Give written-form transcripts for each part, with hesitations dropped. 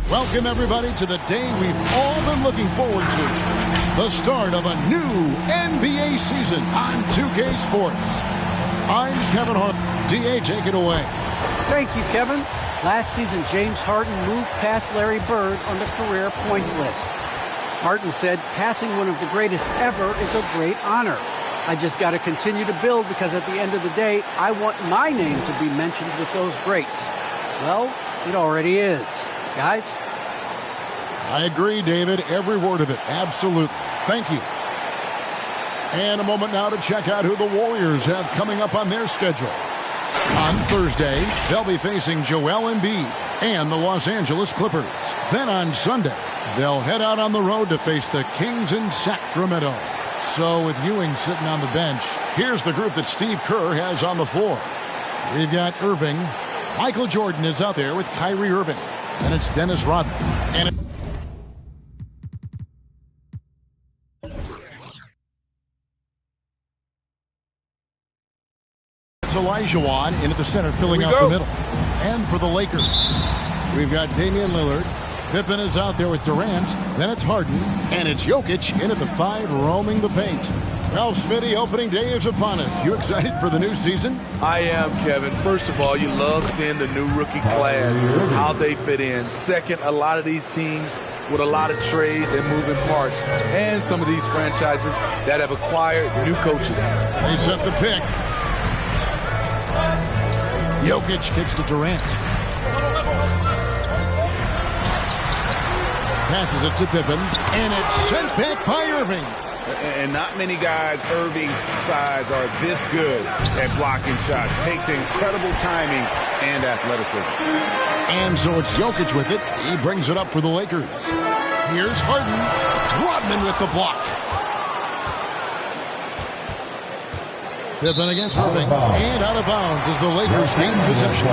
Welcome, everybody, to the day we've all been looking forward to. the start of a new NBA season on 2K Sports. I'm Kevin Hart. DA, take it away. Thank you, Kevin. Last season, James Harden moved past Larry Bird on the career points list. Harden said, passing one of the greatest ever is a great honor. I just got to continue to build because at the end of the day, I want my name to be mentioned with those greats. Well, it already is. Guys? I agree, David. Every word of it. Absolutely. Thank you. And a moment now to check out who the Warriors have coming up on their schedule. On Thursday, they'll be facing Joel Embiid and the Los Angeles Clippers. Then on Sunday, they'll head out on the road to face the Kings in Sacramento. So with Ewing sitting on the bench, here's the group that Steve Kerr has on the floor. We've got Irving. Michael Jordan is out there with Kyrie Irving. And it's Dennis Rodman. And it's Olajuwon in at the center, filling out the middle. And for the Lakers, we've got Damian Lillard. Pippen is out there with Durant. Then it's Harden. And it's Jokic in at the 5, roaming the paint. Well, Smitty, opening day is upon us. You excited for the new season? I am, Kevin. First of all, you love seeing the new rookie class, how they fit in. Second, a lot of these teams with a lot of trades and moving parts. And some of these franchises that have acquired new coaches. They set the pick. Jokic kicks to Durant. Passes it to Pippen, and it's sent back by Irving. And not many guys Irving's size are this good at blocking shots. Takes incredible timing and athleticism. And so it's Jokic with it. He brings it up for the Lakers. Here's Harden. Rodman with the block. Pippen against Irving. And out of bounds as the Lakers gain possession.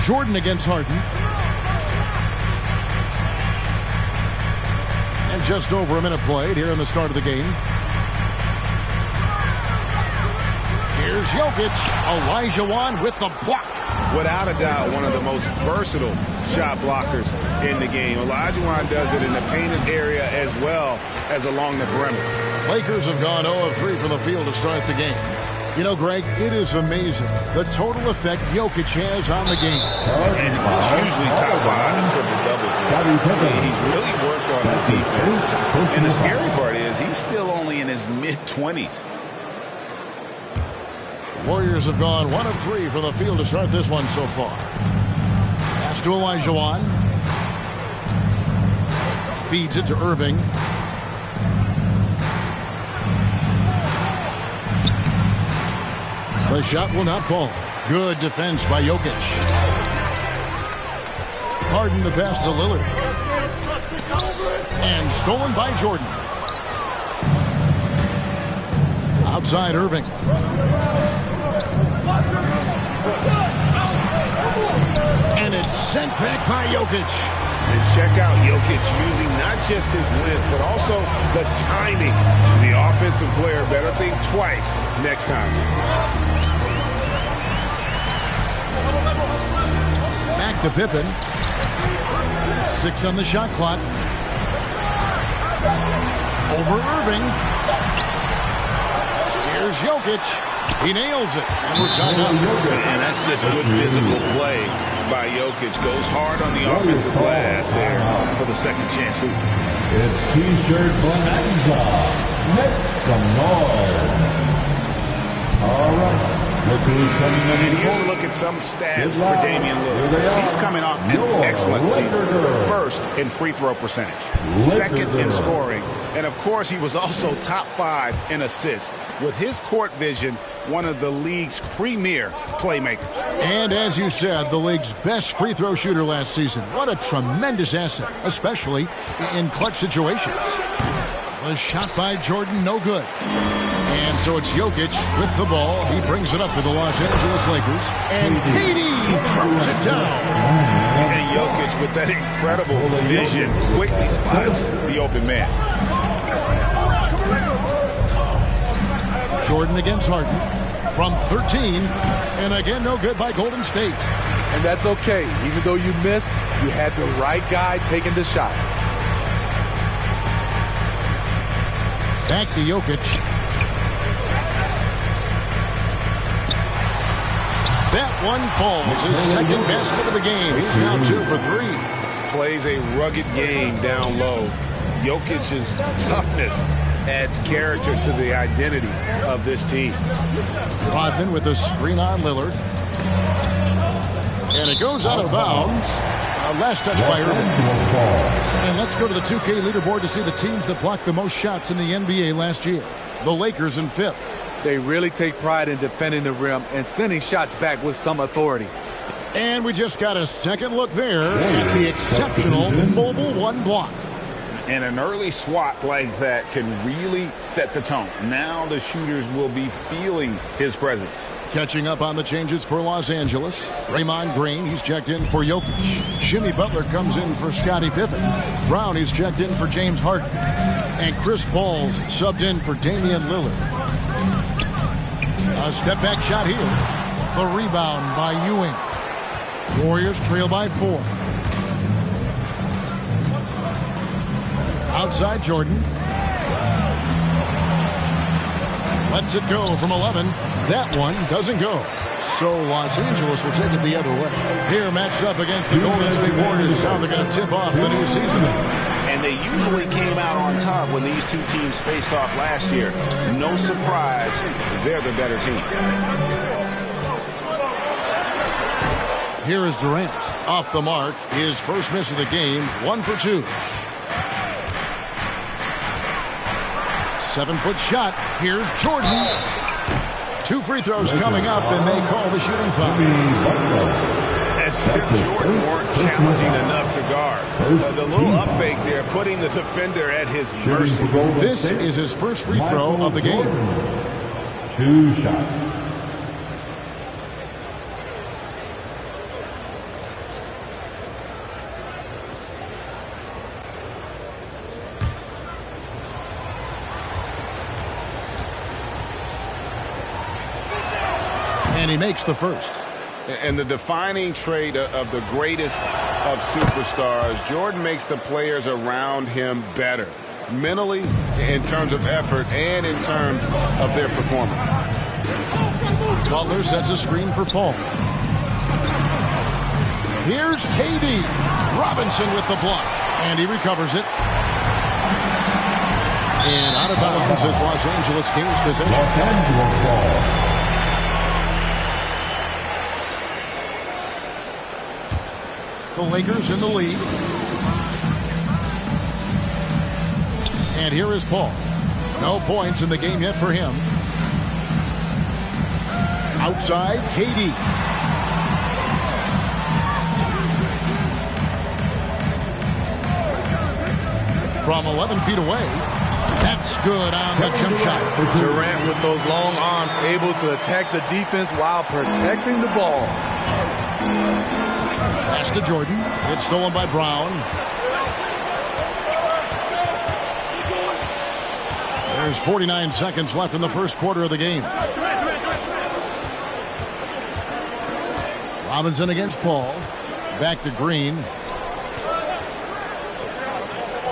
Jordan against Harden. And just over a minute played here in the start of the game. Here's Jokic. Olajuwon with the block. Without a doubt, one of the most versatile shot blockers in the game. Olajuwon does it in the painted area as well as along the perimeter. Lakers have gone 0 of 3 from the field to start the game. You know, Greg, it is amazing the total effect Jokic has on the game. And he's usually top 5 in triple-doubles. He's really worked on his defense. And the scary part is he's still only in his mid-20s. Warriors have gone 1 of 3 from the field to start this one so far. Pass to Olajuwon. Feeds it to Irving. The shot will not fall. Good defense by Jokic. Harden the pass to Lillard. And stolen by Jordan. Outside Irving. And it's sent back by Jokic. And check out Jokic using not just his length, but also the timing. The offensive player better think twice next time. Back to Pippen. 6 on the shot clock. Over Irving. Here's Jokic. He nails it. And we're tied up. And that's just good physical play by Jokic. Goes hard on the offensive glass there for the second chance hoop. It's T-shirt bonanza. Make some noise. All right. And here's a look at some stats for Damian Lillard. He's coming off an excellent season. First in free throw percentage. Second in scoring. And, of course, he was also top 5 in assists. With his court vision, one of the league's premier playmakers. And as you said, the league's best free throw shooter last season. What a tremendous asset, especially in clutch situations. The shot by Jordan, no good. And so it's Jokic with the ball. He brings it up for the Los Angeles Lakers. And KD throws it down. And Jokic with that incredible vision quickly spots the open man. Jordan against Harden. from 13. And again, no good by Golden State. And that's okay. Even though you miss, you had the right guy taking the shot. Back to Jokic. That one falls. His second basket of the game. He's now 2 for 3. Plays a rugged game down low. Jokic's toughness adds character to the identity of this team. Rodman with a screen on Lillard. And it goes out of bounds. Last touch by Irving. And let's go to the 2K leaderboard to see the teams that blocked the most shots in the NBA last year. The Lakers in 5th. They really take pride in defending the rim and sending shots back with some authority. And we just got a second look there at the exceptional Mobile One block. And an early swat like that can really set the tone. Now the shooters will be feeling his presence. Catching up on the changes for Los Angeles. Draymond Green, he's checked in for Jokic. Jimmy Butler comes in for Scottie Pippen. Brown, he's checked in for James Harden. And Chris Paul's subbed in for Damian Lillard. A step-back shot here. The rebound by Ewing. Warriors trail by 4. Outside Jordan. Lets it go from 11. That one doesn't go. So Los Angeles will take it the other way. Here matched up against the Golden State Warriors. How they're going to tip off the new season. And they usually came out on top when these two teams faced off last year. No surprise, they're the better team. Here is Durant. Off the mark. His first miss of the game. 1 for 2. 7-foot shot. Here's Jordan. 2 free throws coming up, and they call the shooting foul. As if Jordan weren't challenging enough to guard. The little up fake there, putting the defender at his mercy. This is his first free throw of the game. 2 shots. And he makes the first. And the defining trait of the greatest of superstars, Jordan makes the players around him better. Mentally, in terms of effort, and in terms of their performance. Butler sets a screen for Paul. Here's KD. Robinson with the block. And he recovers it. And out of bounds as Los Angeles gains possession. Los Angeles ball. The Lakers in the lead. And here is Paul. No points in the game yet for him. Outside, KD. From 11 feet away. That's good on the jump shot. Durant with those long arms able to attack the defense while protecting the ball. Pass to Jordan. It's stolen by Brown. There's 49 seconds left in the first quarter of the game. Robinson against Paul. Back to Green.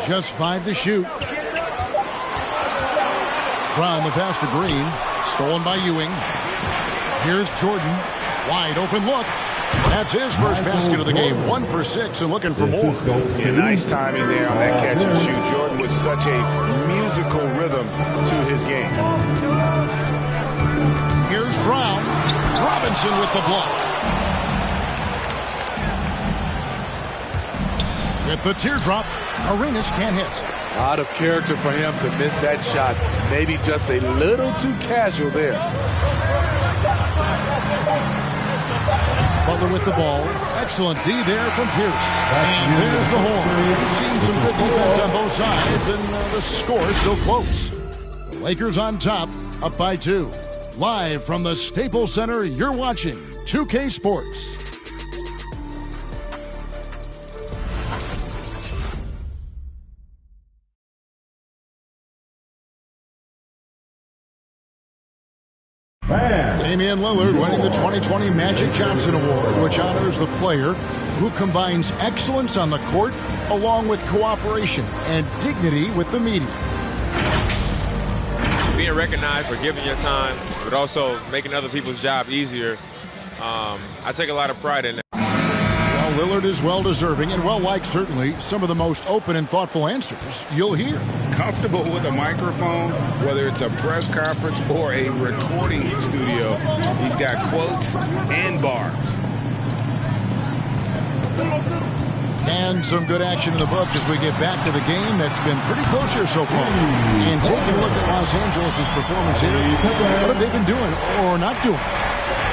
Just 5 to shoot. Brown the pass to Green. Stolen by Ewing. Here's Jordan. Wide open look. That's his first basket of the game. 1 for 6 and looking for more. Yeah, nice timing there on that catch and shoot. Jordan with such a musical rhythm to his game. Here's Brown. Robinson with the block. With the teardrop, Arenas can't hit. A lot of character for him to miss that shot. Maybe just a little too casual there. Butler with the ball. Excellent D there from Pierce. And there's the horn. We've seen some good defense on both sides, and the score is still close. The Lakers on top, up by 2. Live from the Staples Center, you're watching 2K Sports. Damian Lillard winning the 2020 Magic Johnson Award, which honors the player who combines excellence on the court along with cooperation and dignity with the media. Being recognized for giving your time, but also making other people's job easier, I take a lot of pride in that. Well, Lillard is well-deserving and well-liked, certainly. Some of the most open and thoughtful answers you'll hear. Comfortable with a microphone, whether it's a press conference or a recording studio. He's got quotes and bars. And some good action in the books as we get back to the game that's been pretty close here so far. And taking a look at Los Angeles' performance here, what have they been doing or not doing?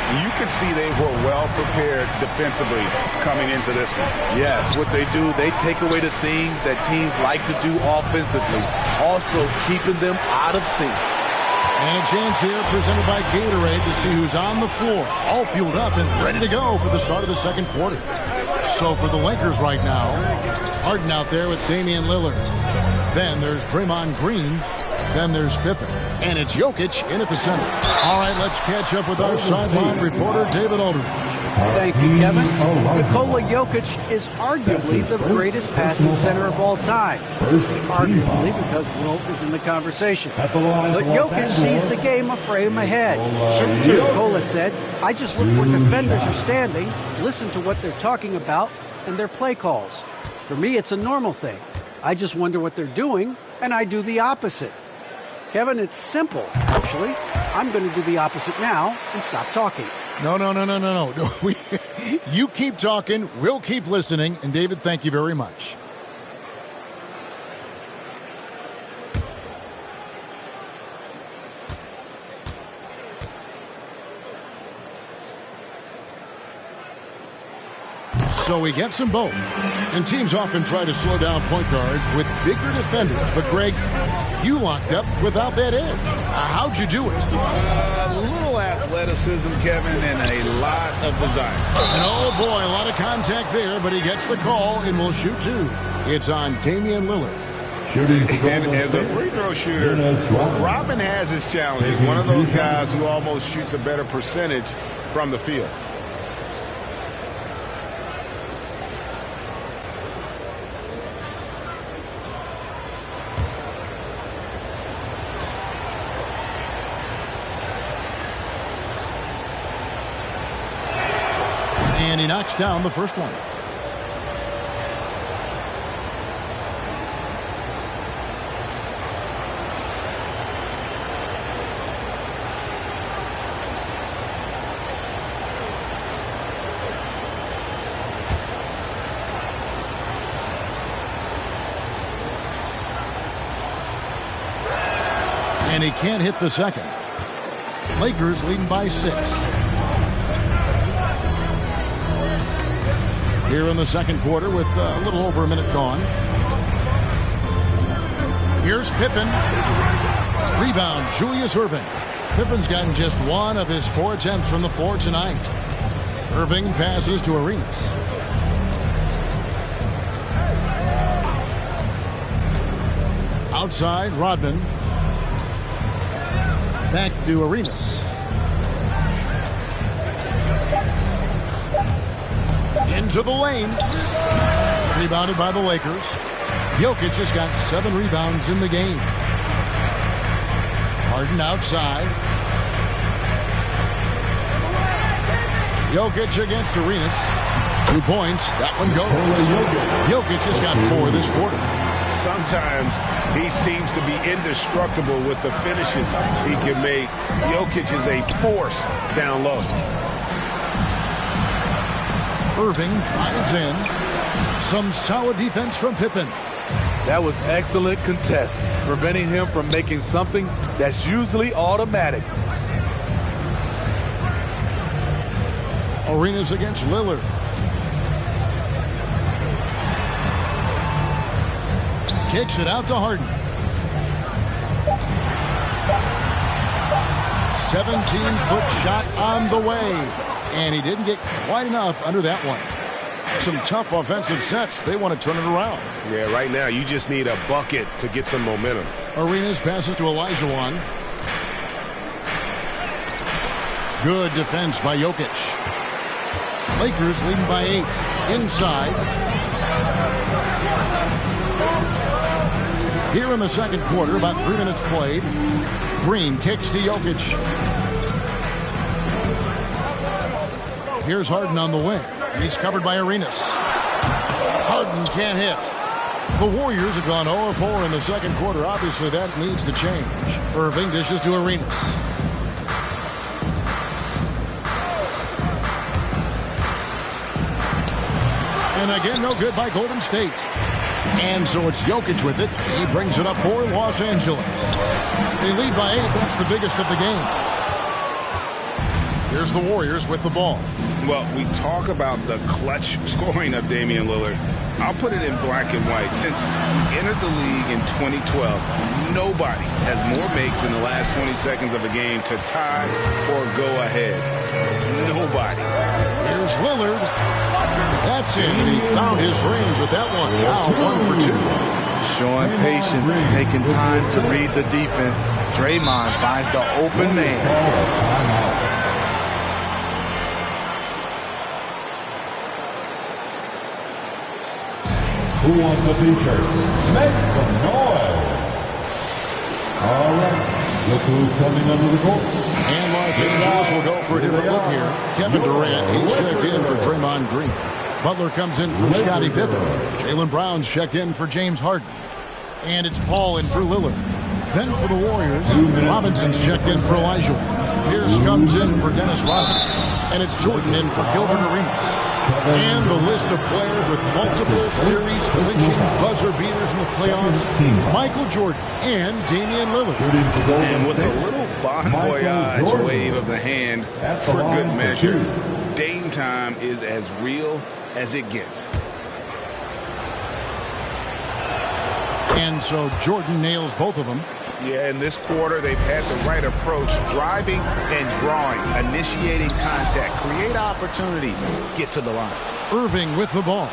You can see they were well prepared defensively coming into this one. Yes, what they do, they take away the things that teams like to do offensively, also keeping them out of sync. And a chance here presented by Gatorade to see who's on the floor, all fueled up and ready to go for the start of the second quarter. So for the Lakers right now, Harden out there with Damian Lillard. Then there's Draymond Green. Then there's Pippen. And it's Jokic in at the center. All right, let's catch up with our sideline reporter, David Aldridge. Thank you, Kevin. Nikola Jokic is arguably the greatest passing center of all time. Arguably because Wilt is in the conversation. But Jokic sees the game a frame ahead. Nikola said, I just look where defenders are standing, listen to what they're talking about, and their play calls. For me, it's a normal thing. I just wonder what they're doing, and I do the opposite. Kevin, it's simple, actually. I'm going to do the opposite now and stop talking. No. You keep talking, we'll keep listening, and David, thank you very much. So he gets them both. And teams often try to slow down point guards with bigger defenders. But, Greg, you locked up without that edge. How'd you do it? A little athleticism, Kevin, and a lot of desire. And, oh, boy, a lot of contact there, but he gets the call and will shoot two. It's on Damian Lillard. And as a free throw shooter, Robin has his challenges. One of those guys who almost shoots a better percentage from the field. And he knocks down the first one. And he can't hit the second. Lakers leading by 6. Here in the second quarter with a little over a minute gone. Here's Pippen. Rebound, Julius Erving. Pippen's gotten just one of his 4 attempts from the floor tonight. Erving passes to Arenas. Outside, Rodman. Back to Arenas. Into the lane. Rebounded by the Lakers. Jokic has got 7 rebounds in the game. Harden outside. Jokic against Arenas. 2 points. That one goes. Jokic has got 4 this quarter. Sometimes he seems to be indestructible with the finishes he can make. Jokic is a force down low. Erving drives in. Some solid defense from Pippen. That was excellent contest, preventing him from making something that's usually automatic. Arenas against Lillard. Kicks it out to Harden. 17-foot shot on the way. And he didn't get quite enough under that one. Some tough offensive sets. They want to turn it around. Yeah, right now you just need a bucket to get some momentum. Arenas passes to Elijah Wan. Good defense by Jokic. Lakers leading by 8. Inside. Here in the second quarter, about 3 minutes played. Green kicks to Jokic. Here's Harden on the wing. He's covered by Arenas. Harden can't hit. The Warriors have gone 0-4 in the second quarter. Obviously, that needs to change. Irving dishes to Arenas. And again, no good by Golden State. And so it's Jokic with it. He brings it up for Los Angeles. They lead by 8. That's the biggest of the game. Here's the Warriors with the ball. Well, we talk about the clutch scoring of Damian Lillard. I'll put it in black and white. Since he entered the league in 2012, nobody has more makes in the last 20 seconds of a game to tie or go ahead. Nobody. Here's Lillard. That's it, and he found his range with that one. Now 1 for 2. Showing patience, taking time to read the defense. Draymond finds the open man. Who wants the t-shirt? Make some noise. All right. Look who's coming under the court. And Los Angeles will go for a different look here. Kevin Durant, he's checked in for Draymond Green. Butler comes in for Scottie Pippen. Jaylen Brown's checked in for James Harden. And it's Paul in for Lillard. Then for the Warriors, Robinson's checked in for Elijah. Pierce comes in for Dennis Rodman. And it's Jordan in for Gilbert Arenas. And the list of players with multiple series clinching buzzer beaters in the playoffs: Michael Jordan and Damian Lillard. And with a little bon voyage wave of the hand for good measure, Dame time is as real as it gets. And so Jordan nails both of them. Yeah, in this quarter, they've had the right approach, driving and drawing, initiating contact, create opportunities, get to the line. Irving with the ball.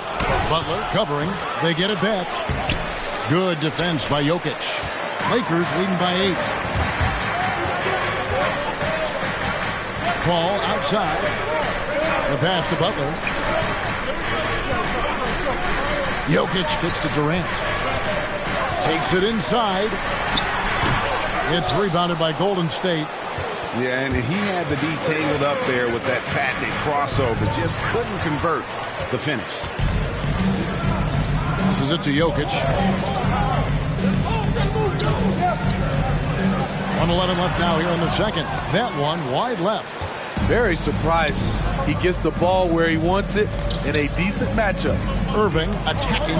Butler covering. They get it back. Good defense by Jokic. Lakers leading by 8. Paul outside. The pass to Butler. Jokic kicks to Durant. Takes it inside. It's rebounded by Golden State. Yeah, and he had the D tangled up there with that patented crossover. Just couldn't convert the finish. This is it to Jokic. 1:11 left now here in the second. That one wide left. Very surprising. He gets the ball where he wants it in a decent matchup. Irving attacking.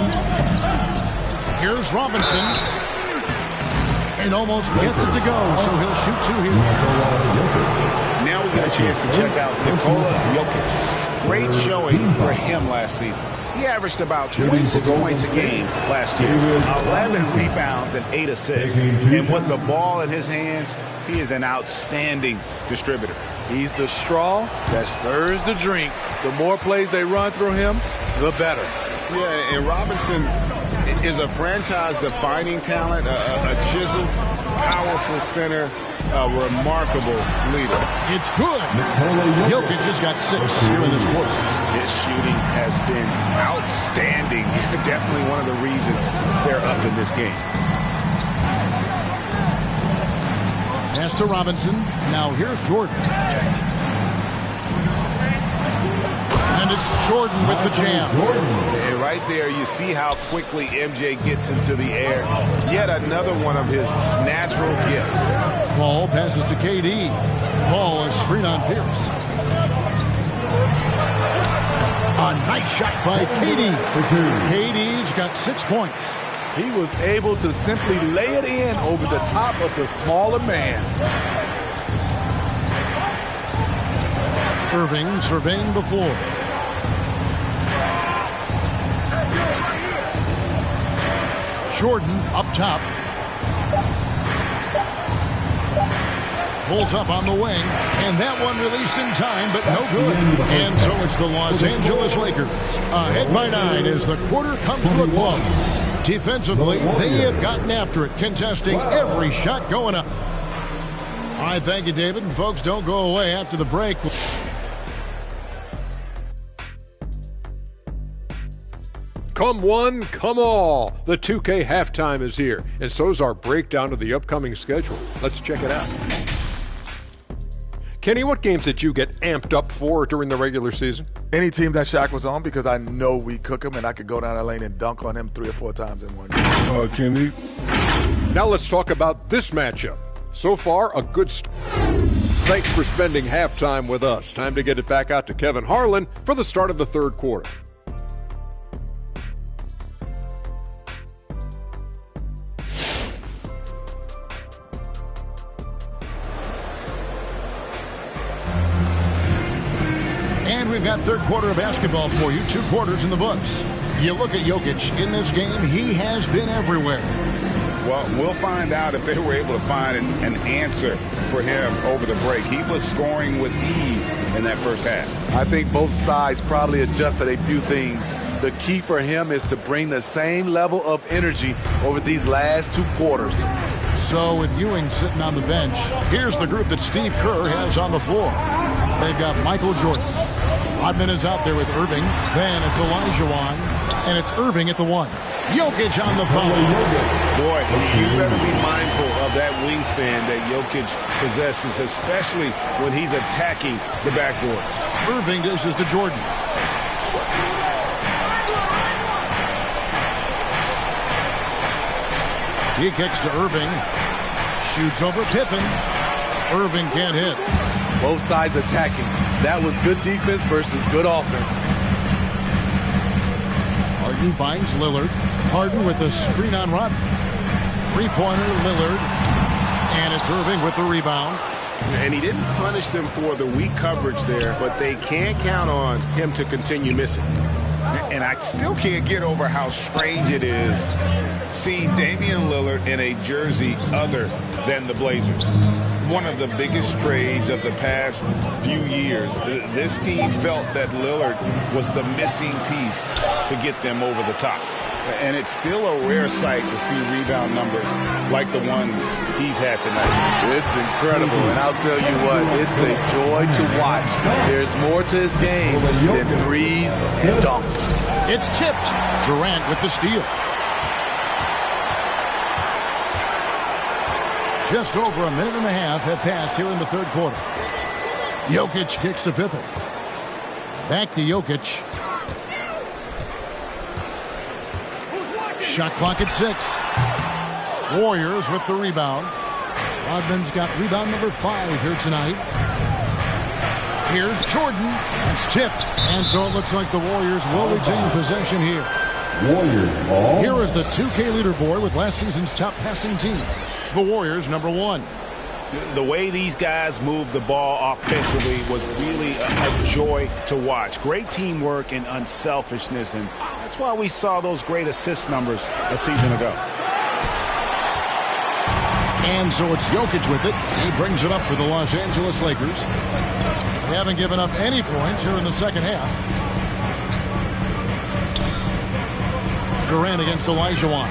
Here's Robinson. And almost gets it to go, so he'll shoot 2 here. Now we get a chance to check out Nikola Jokic. Great showing for him last season. He averaged about 26 points a game last year, 11 rebounds and 8 assists. And with the ball in his hands, he is an outstanding distributor. He's the straw that stirs the drink. The more plays they run through him, the better. Yeah, and Robinson is a franchise-defining talent, a chiseled, powerful center, a remarkable leader. It's good. Jokic just got 6 here in this quarter. His shooting has been outstanding. Definitely one of the reasons they're up in this game. Pass to Robinson. Now here's Jordan. And it's Jordan with the jam. And right there, you see how quickly MJ gets into the air. Yet another one of his natural gifts. Paul passes to KD. Paul is screen on Pierce. A nice shot by KD. KD's got 6 points. He was able to simply lay it in over the top of the smaller man. Irving surveying the floor. Jordan up top. Pulls up on the wing, and that one released in time, but no good. And so it's the Los Angeles Lakers. Ahead by 9 as the quarter comes to a close. Defensively, they have gotten after it, contesting every shot going up. All right, thank you, David. And folks, don't go away after the break. Come one, come all. The 2K halftime is here, and so is our breakdown of the upcoming schedule. Let's check it out. Kenny, what games did you get amped up for during the regular season? Any team that Shaq was on, because I know we cook him and I could go down that lane and dunk on him 3 or 4 times in one game. Kenny. Now let's talk about this matchup. So far, a good start. Thanks for spending halftime with us. Time to get it back out to Kevin Harlan for the start of the third quarter. And we've got third quarter of basketball for you. 2 quarters in the books. You look at Jokic in this game, he has been everywhere. Well, we'll find out if they were able to find an answer for him over the break. He was scoring with ease in that first half. I think both sides probably adjusted a few things. The key for him is to bring the same level of energy over these last 2 quarters. So with Ewing sitting on the bench, here's the group that Steve Kerr has on the floor. They've got Michael Jordan. Rodman is out there with Irving. Then it's Olajuwon. And it's Irving at the 1. Jokic on the foul. Boy, you better be mindful of that wingspan that Jokic possesses, especially when he's attacking the backboard. Irving dishes to Jordan. He kicks to Irving. Shoots over Pippen. Irving can't hit. Both sides attacking. That was good defense versus good offense. Harden finds Lillard. Harden with the screen on Rodman. 3-pointer Lillard. And it's Irving with the rebound. And he didn't punish them for the weak coverage there, but they can count on him to continue missing. And I still can't get over how strange it is seeing Damian Lillard in a jersey other than the Blazers. One of the biggest trades of the past few years. This team felt that Lillard was the missing piece to get them over the top. And it's still a rare sight to see rebound numbers like the ones he's had tonight. It's incredible, and I'll tell you what, it's a joy to watch. There's more to his game than threes and dunks. It's tipped. Durant with the steal. Just over a minute and a half have passed here in the third quarter. Jokic kicks to Pippen. Back to Jokic. Shot clock at 6. Warriors with the rebound. Rodman's got rebound number 5 here tonight. Here's Jordan. It's tipped. And so it looks like the Warriors will retain possession here. Warriors ball. Here is the 2K leaderboard with last season's top passing team. The Warriors, number 1. The way these guys move the ball offensively was really a joy to watch. Great teamwork and unselfishness, and that's why we saw those great assist numbers a season ago. And so it's Jokic with it. He brings it up for the Los Angeles Lakers. They haven't given up any points here in the second half. Durant against Olajuwon.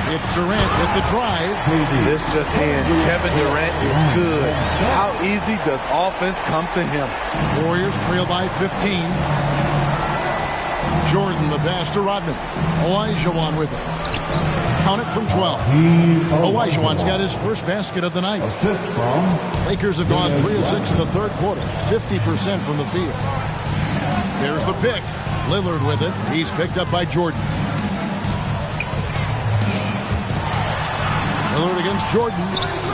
It's Durant with the drive. This just in. Kevin Durant is good. How easy does offense come to him? Warriors trail by 15. Jordan the pass to Rodman. Olajuwon with it. Count it from 12. Olajuwon's got his first basket of the night. Assist from Lakers have gone 3 of 6 in the third quarter. 50% from the field. There's the pick. Lillard with it. He's picked up by Jordan. Lillard against Jordan.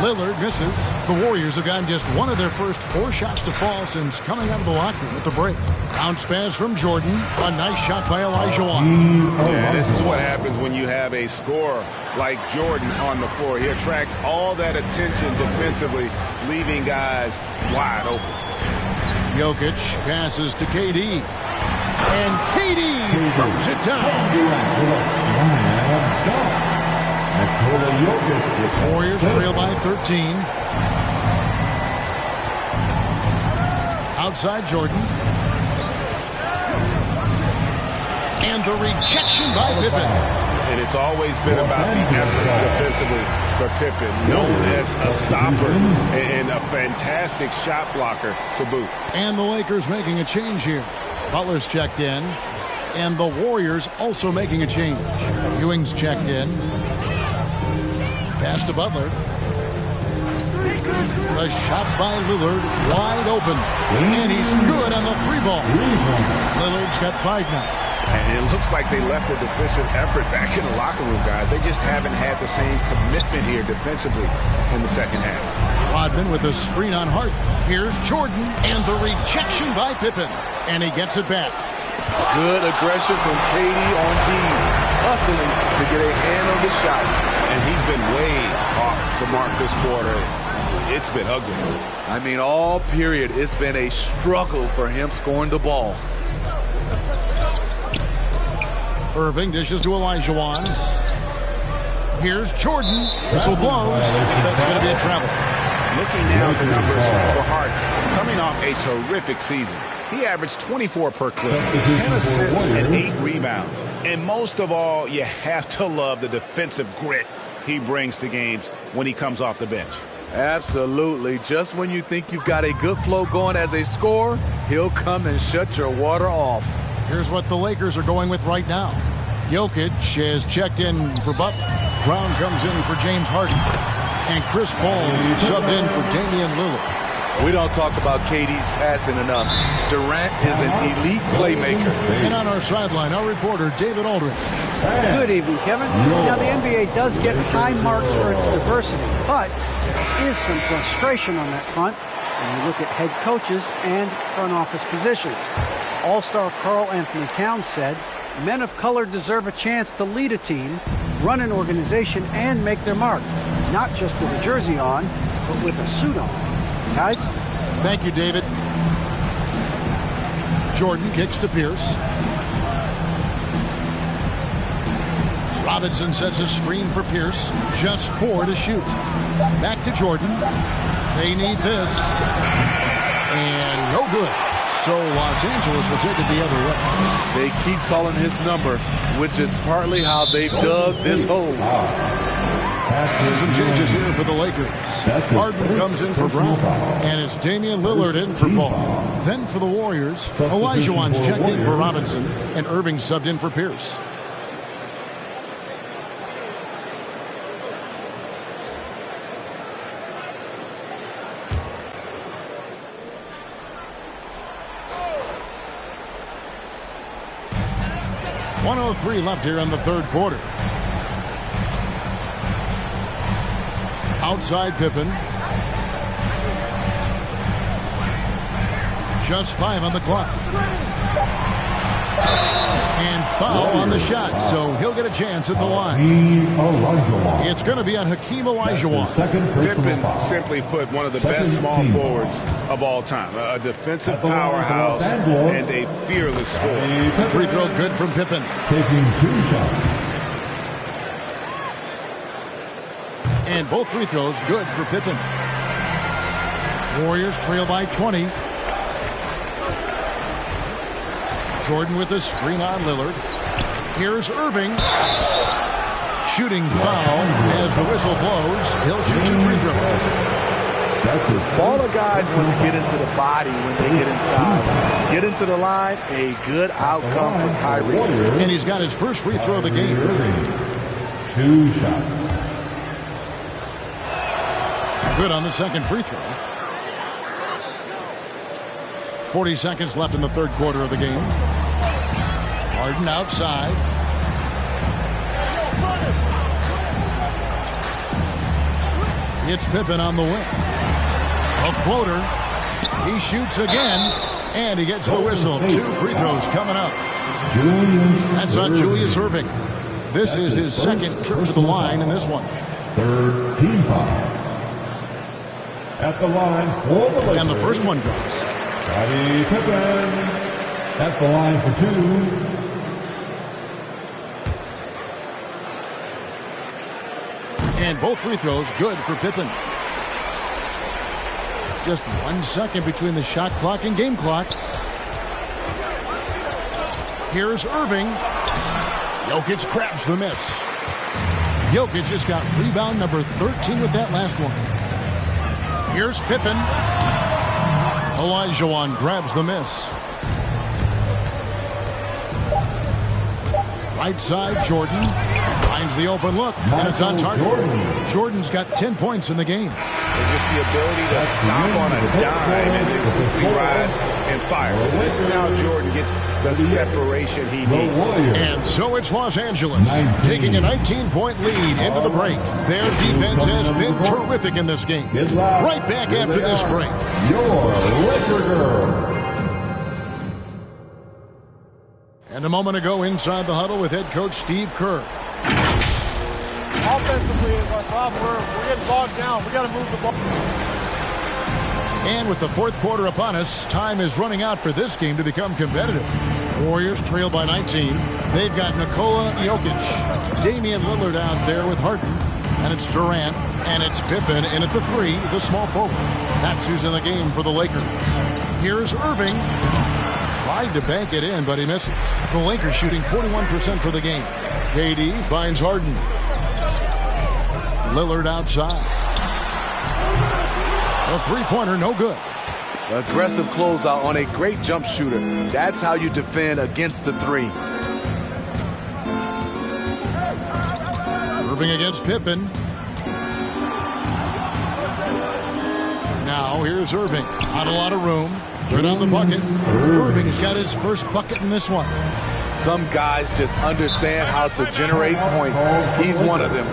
Lillard misses. The Warriors have gotten just one of their first 4 shots to fall since coming out of the locker room at the break. Bounce pass from Jordan. A nice shot by Olajuwon. Yeah, this is what happens when you have a scorer like Jordan on the floor. He attracts all that attention defensively, leaving guys wide open. Jokic passes to KD. And KD throws it down. Warriors trail by 13. Outside Jordan. And the rejection by Pippen. and it's always been about the effort defensively for Pippen, known as a stopper and a fantastic shot blocker to boot. And the Lakers making a change here. Butler's checked in, and the Warriors also making a change. Ewing's checked in. Pass to Butler. The shot by Lillard, wide open. And he's good on the three ball. Lillard's got 5 now. And it looks like they left a defensive effort back in the locker room, guys. They just haven't had the same commitment here defensively in the second half. Rodman with a screen on Hart. Here's Jordan, and the rejection by Pippen. And he gets it back. Good aggression from KD on D, hustling to get a hand on the shot. And he's been way off the mark this quarter. It's been ugly. I mean, all period, it's been a struggle for him scoring the ball. Irving dishes to Olajuwon. Here's Jordan. Whistle blows. That's going to be a travel. Looking now at the numbers for Hart, coming off a terrific season. He averaged 24 per clip, 10 assists, and 8 rebounds. And most of all, you have to love the defensive grit he brings to games when he comes off the bench. Absolutely. Just when you think you've got a good flow going as a scorer, he'll come and shut your water off. Here's what the Lakers are going with right now. Jokic has checked in for Butler. Brown comes in for James Harden. And Chris Paul's subbed in for Damian Lillard. We don't talk about KD's passing enough. Durant is an elite playmaker. And on our sideline, our reporter, David Aldridge. Good evening, Kevin. Now, the NBA does get high marks for its diversity, but there is some frustration on that front when you look at head coaches and front office positions. All-star Karl Anthony Towns said, men of color deserve a chance to lead a team, run an organization, and make their mark. Not just with a jersey on, but with a suit on. Guys? Thank you, David. Jordan kicks to Pierce. Robinson sets a screen for Pierce. Just 4 to shoot. Back to Jordan. They need this. And no good. So Los Angeles will take it the other way. They keep calling his number, which is partly how they dug this hole. Some changes here for the Lakers. Harden comes in for Brown. And it's Damian Lillard in for Paul. Then for the Warriors, Olajuwon's checked in for Robinson. And Irving subbed in for Pierce. .103 left here in the third quarter. Outside Pippen. Just 5 on the clock. And foul on the shot, so he'll get a chance at the line. It's going to be on Hakeem Olajuwon. Pippen, simply put, one of the best small forwards of all time. A defensive powerhouse and a fearless scorer. Free throw good from Pippen. Taking 2 shots. And both free throws good for Pippen. Warriors trail by 20. Jordan with a screen on Lillard. Here's Irving. Shooting foul as the whistle blows. He'll shoot 2 free throws. Smaller guys want to get into the body when they get inside. Get into the line, a good outcome for Kyrie. And he's got his first free throw of the game. 2 shots. Good on the second free throw. 40 seconds left in the third quarter of the game. Harden outside. It's Pippen on the wing. A floater. He shoots again, and he gets the whistle. 2 free throws coming up. That's on Julius Irving. This is his second trip to the line in this one. Third team foul. At the line for the Lakers. And the first one drops. Scottie Pippen at the line for 2. And both free throws good for Pippen. Just 1 second between the shot clock and game clock. Here's Irving. Jokic grabs the miss. Jokic just got rebound number 13 with that last one. Here's Pippen. Olajuwon grabs the miss. Right side, Jordan finds the open look, and it's on target. Jordan's got 10 points in the game. And just the ability to stop on a dime and then quickly rise and fire. This is how Jordan gets the separation he needs. And so it's Los Angeles taking a 19-point lead into the break. Their defense has been terrific in this game. Right back after this break. Your Laker girl. And a moment ago inside the huddle with head coach Steve Kerr. Offensively is our problem. We're getting bogged down. We got to move the ball. And with the fourth quarter upon us, time is running out for this game to become competitive. Warriors trail by 19. They've got Nikola Jokic, Damian Lillard out there with Harden, and it's Durant, and it's Pippen in at the 3, the small forward. That's who's in the game for the Lakers. Here's Irving. Tried to bank it in, but he misses. The Lakers shooting 41% for the game. KD finds Harden. Lillard outside. A three-pointer, no good. Aggressive closeout on a great jump shooter. That's how you defend against the 3. Irving against Pippen. Now here's Irving. Not a lot of room. Good on the bucket. Irving's got his first bucket in this one. Some guys just understand how to generate points. He's one of them.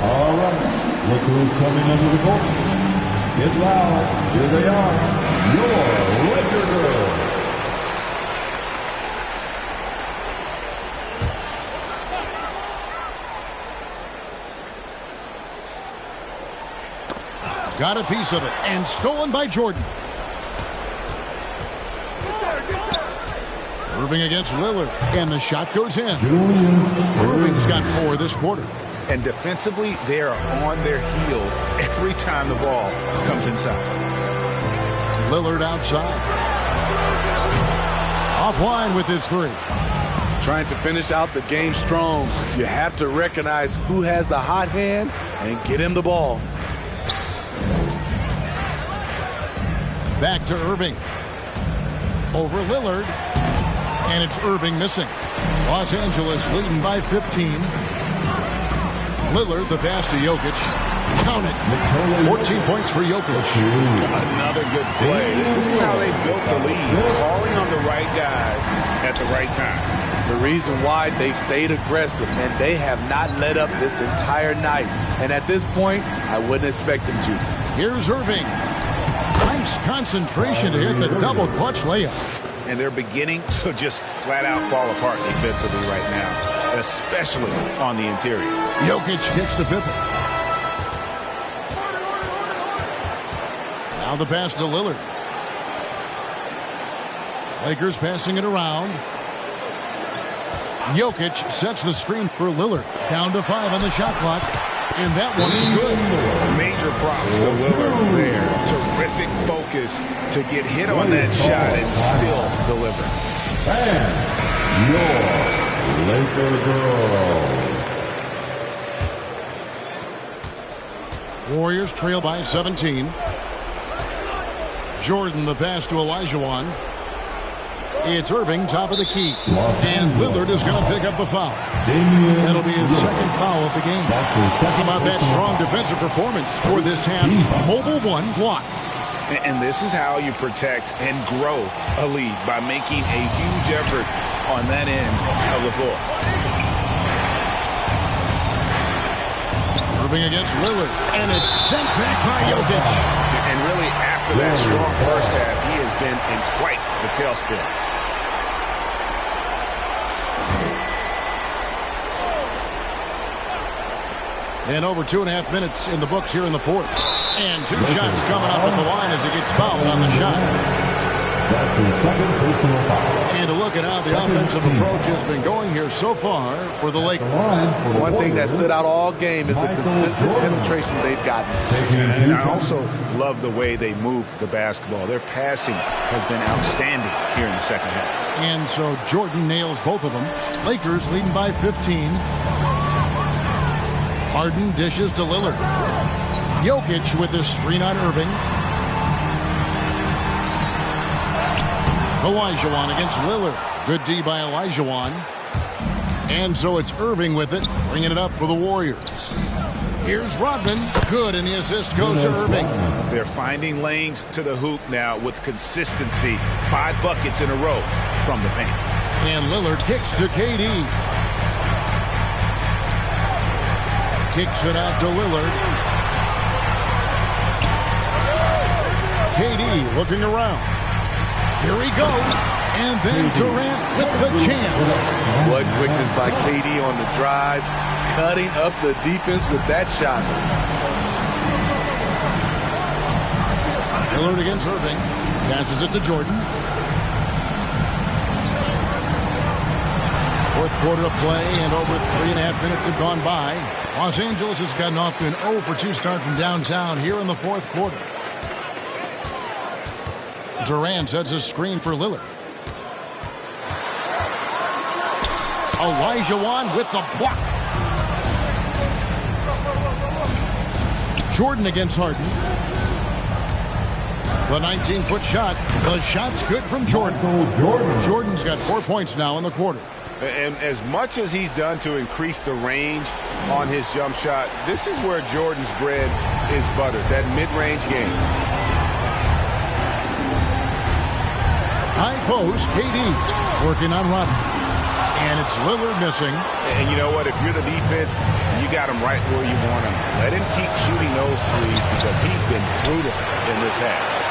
All right. Look who's coming under the court. Get loud. Here they are. Your Laker girls. Got a piece of it, and stolen by Jordan. Irving against Lillard, and the shot goes in. Irving's got 4 this quarter. And defensively, they are on their heels every time the ball comes inside. Lillard outside. Offline with his 3. Trying to finish out the game strong. You have to recognize who has the hot hand and get him the ball. Back to Irving. Over Lillard. And it's Irving missing. Los Angeles leading by 15. Lillard, the pass to Jokic. Count it. 14 points for Jokic. Another good play. This is how they built the lead. Calling on the right guys at the right time. The reason why they've stayed aggressive, and they have not let up this entire night. And at this point, I wouldn't expect them to. Here's Irving. Nice concentration to hit the double clutch layup. And they're beginning to just flat out fall apart defensively right now, especially on the interior. Jokic kicks to Pippen. Now the pass to Lillard. Lakers passing it around. Jokic sets the screen for Lillard. Down to 5 on the shot clock. And that one is good. Major props to Lillard there. Terrific focus to get hit on that shot and still deliver. And your Laker girls. Warriors trail by 17. Jordan the pass to Olajuwon. It's Irving, top of the key. And Lillard is going to pick up the foul. That'll be his second foul of the game. How about that strong defensive performance for this half's Mobile One block? And this is how you protect and grow a lead, by making a huge effort on that end of the floor. Irving against Lillard, and it's sent back by Jokic. And really, after that strong first half, he has been in quite the tailspin. And over 2.5 minutes in the books here in the fourth. And 2 shots coming up at the line as he gets fouled on the shot. That's his second personal foul. And to look at how the offensive approach has been going here so far for the Lakers. One thing that stood out all game is the consistent penetration they've gotten. And I also love the way they move the basketball. Their passing has been outstanding here in the second half. And so Jordan nails both of them. Lakers leading by 15. Harden dishes to Lillard. Jokic with the screen on Irving. Olajuwon against Lillard. Good D by Olajuwon. And so it's Irving with it, bringing it up for the Warriors. Here's Rodman. Good, and the assist goes to Irving. They're finding lanes to the hoop now with consistency. 5 buckets in a row from the paint. And Lillard kicks to KD. Kicks it out to Lillard. KD looking around. Here he goes. And then Durant with the chance. What quickness by KD on the drive. Cutting up the defense with that shot. Lillard against Irving. Passes it to Jordan. Fourth quarter of play, and over 3.5 minutes have gone by. Los Angeles has gotten off to an 0-for-2 start from downtown here in the fourth quarter. Durant sets a screen for Lillard. Olajuwon with the block. Jordan against Harden. The 19-foot shot. The shot's good from Jordan. Jordan's got 4 points now in the quarter. And as much as he's done to increase the range on his jump shot, this is where Jordan's bread is buttered, that mid-range game. High post, KD working on Rodman. And it's Lillard missing. And you know what? If you're the defense, you got him right where you want him. Let him keep shooting those threes because he's been brutal in this half.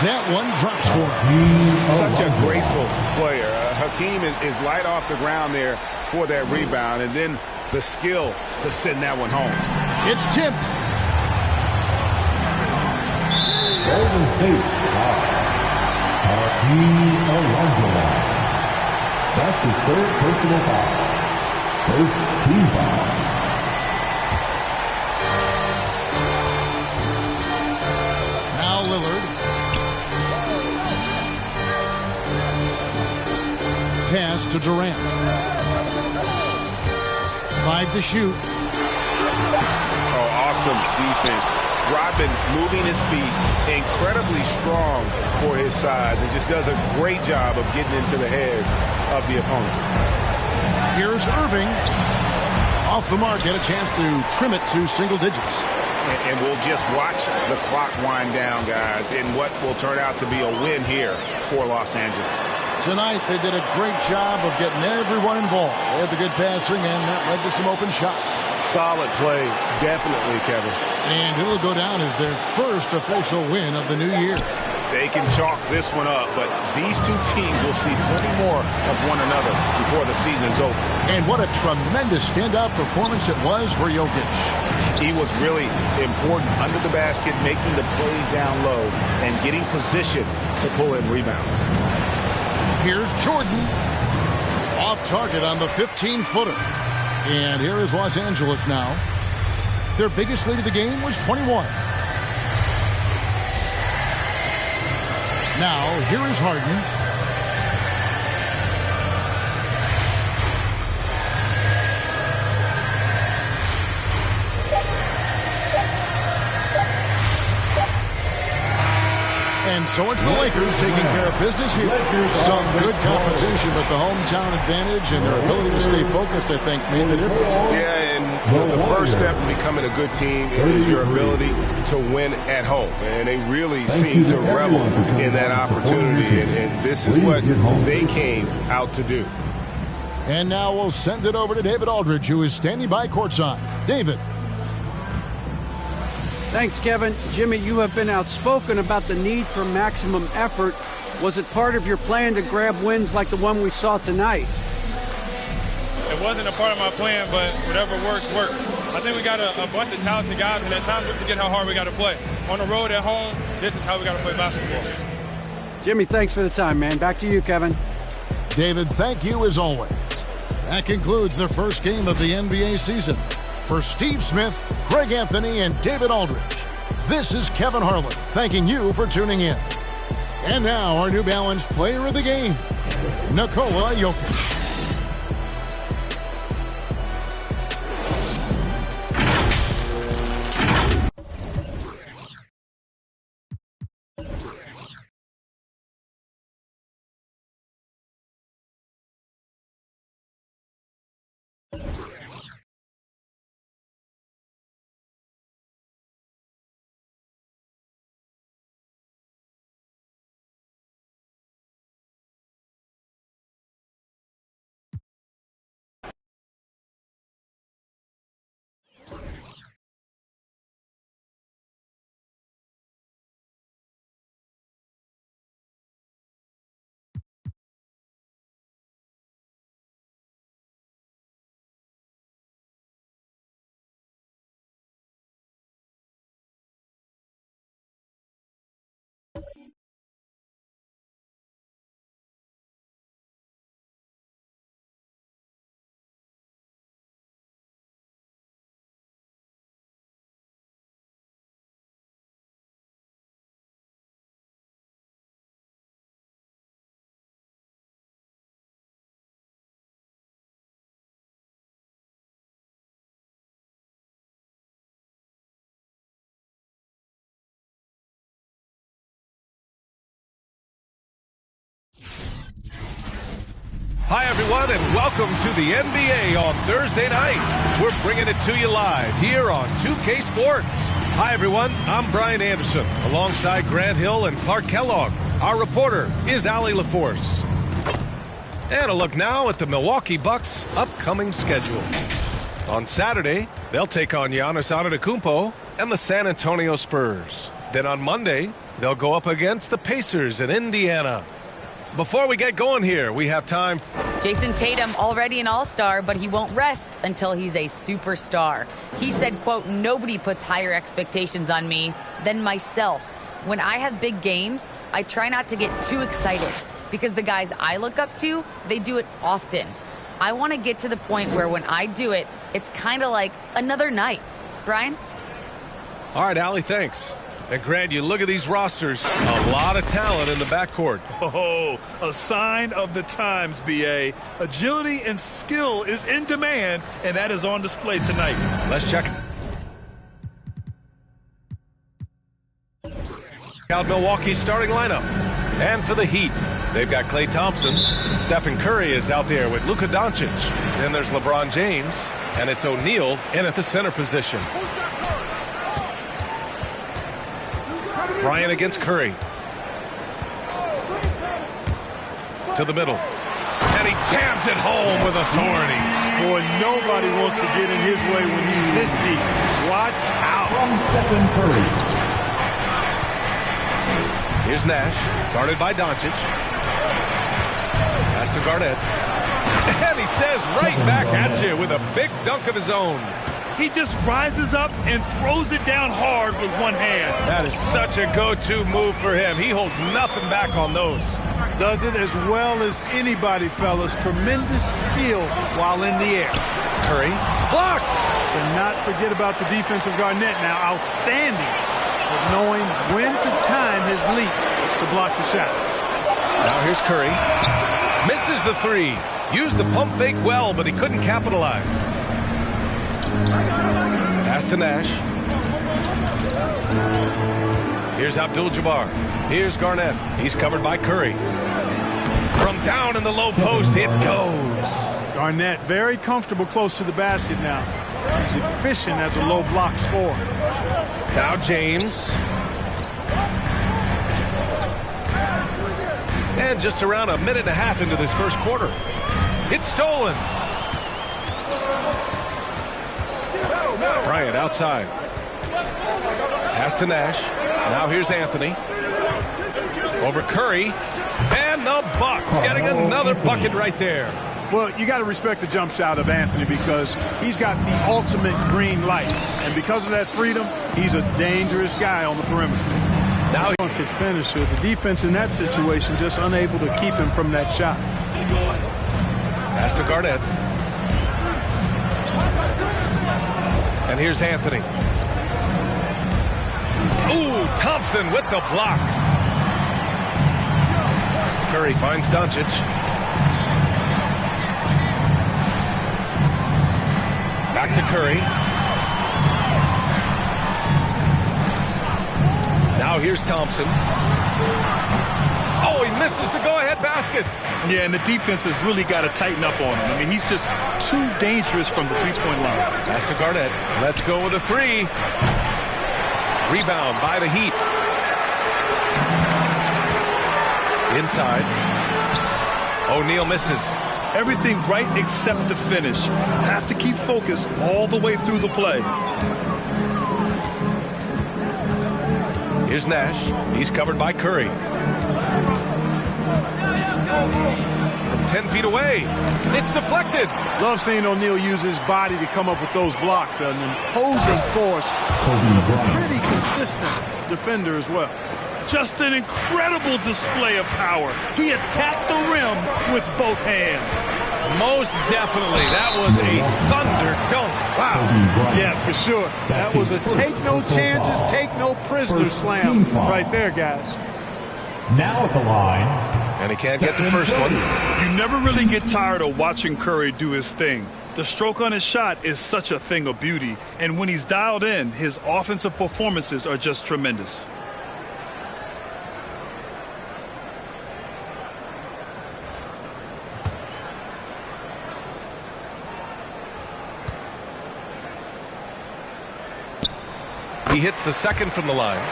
That one drops for him. Such a graceful player. Hakeem is light off the ground there for that rebound, and then the skill to send that one home. It's tipped. Golden State. Hakeem Olajuwon. That's his third personal foul. First team foul. Now Lillard. Pass to Durant. 5 to shoot. Oh, awesome defense. Rodman moving his feet, incredibly strong for his size, and just does a great job of getting into the head of the opponent. Here's Irving. Off the mark, get a chance to trim it to single digits. And we'll just watch the clock wind down, guys, in what will turn out to be a win here for Los Angeles. Tonight, they did a great job of getting everyone involved. They had the good passing, and that led to some open shots. Solid play, definitely, Kevin. And it'll go down as their first official win of the new year. They can chalk this one up, but these two teams will see plenty more of one another before the season's over. And what a tremendous standout performance it was for Jokic. He was really important under the basket, making the plays down low and getting position to pull in rebounds. Here's Jordan. Off target on the 15-footer. And here is Los Angeles now. Their biggest lead of the game was 21. Now, here is Harden. And so it's the Lakers taking care of business here. Some good competition, but the hometown advantage and their ability to stay focused, I think, made the difference. Yeah, and the first step in becoming a good team is your ability to win at home. And they really seem to revel in that opportunity, and this is what they came out to do. And now we'll send it over to David Aldridge, who is standing by courtside. David. Thanks, Kevin. Jimmy, you have been outspoken about the need for maximum effort. Was it part of your plan to grab wins like the one we saw tonight? It wasn't a part of my plan, but whatever works, works. I think we got a bunch of talented guys, and at times we forget how hard we got to play. On the road, at home, this is how we got to play basketball. Jimmy, thanks for the time, man. Back to you, Kevin. David, thank you as always. That concludes the first game of the NBA season. For Steve Smith, Craig Anthony, and David Aldridge, this is Kevin Harlan thanking you for tuning in. And now our New Balance player of the game, Nikola Jokic. Hi, everyone, and welcome to the NBA on Thursday night. We're bringing it to you live here on 2K Sports. Hi, everyone. I'm Brian Anderson, alongside Grant Hill and Clark Kellogg. Our reporter is Allie LaForce. And a look now at the Milwaukee Bucks' upcoming schedule. On Saturday, they'll take on Giannis Antetokounmpo and the San Antonio Spurs. Then on Monday, they'll go up against the Pacers in Indiana. Before we get going here, we have time. Jason Tatum, already an all-star, but he won't rest until he's a superstar. He said, quote, "Nobody puts higher expectations on me than myself. When I have big games, I try not to get too excited because the guys I look up to, they do it often. I want to get to the point where when I do it, it's kind of like another night." Brian? All right, Allie, thanks. And Grant, you look at these rosters, a lot of talent in the backcourt. Oh, a sign of the times, B.A. Agility and skill is in demand, and that is on display tonight. Let's check out Milwaukee's starting lineup. And for the Heat, they've got Klay Thompson. Stephen Curry is out there with Luka Doncic. Then there's LeBron James, and it's O'Neal in at the center position. Bryant against Curry. To the middle. And he jams it home with authority. Boy, nobody wants to get in his way when he's this deep. Watch out. From Stephen Curry. Here's Nash, guarded by Doncic. Pass to Garnett. And he says right back at you with a big dunk of his own. He just rises up and throws it down hard with one hand. That is such a go-to move for him. He holds nothing back on those. Does it as well as anybody, fellas. Tremendous skill while in the air. Curry blocked. Do not forget about the defensive Garnett now. Outstanding at knowing when to time his leap to block the shot. Now here's Curry. Misses the three. Used the pump fake well, but he couldn't capitalize. Pass to Nash. Here's Abdul-Jabbar. Here's Garnett. He's covered by Curry. From down in the low post, it goes. Garnett very comfortable close to the basket now. He's efficient as a low block scorer. Now James. And just around a minute and a half into this first quarter. It's stolen. Bryant outside. Pass to Nash. Now here's Anthony. Over Curry. And the Bucks getting another bucket right there. Well, you got to respect the jump shot of Anthony because he's got the ultimate green light. And because of that freedom, he's a dangerous guy on the perimeter. Now he wanted finisher. The defense in that situation just unable to keep him from that shot. Pass to Garnett. And here's Anthony. Ooh, Thompson with the block. Curry finds Doncic. Back to Curry. Now here's Thompson. Oh, he misses the go-ahead basket. Yeah, and the defense has really got to tighten up on him. I mean, he's just too dangerous from the three-point line. Pass to Garnett. Let's go with a three. Rebound by the Heat. Inside. O'Neal misses. Everything right except the finish. Have to keep focused all the way through the play. Here's Nash. He's covered by Curry. From 10 feet away. It's deflected. Love seeing O'Neal use his body to come up with those blocks. An imposing force. Pretty consistent defender as well. Just an incredible display of power. He attacked the rim with both hands. Most definitely. That was a thunder dunk. Wow. Yeah, for sure. That was a take no chances, take no prisoner slam right there, guys. Now at the line. And he can't get the first one. You never really get tired of watching Curry do his thing. The stroke on his shot is such a thing of beauty. And when he's dialed in, his offensive performances are just tremendous. He hits the second from the line.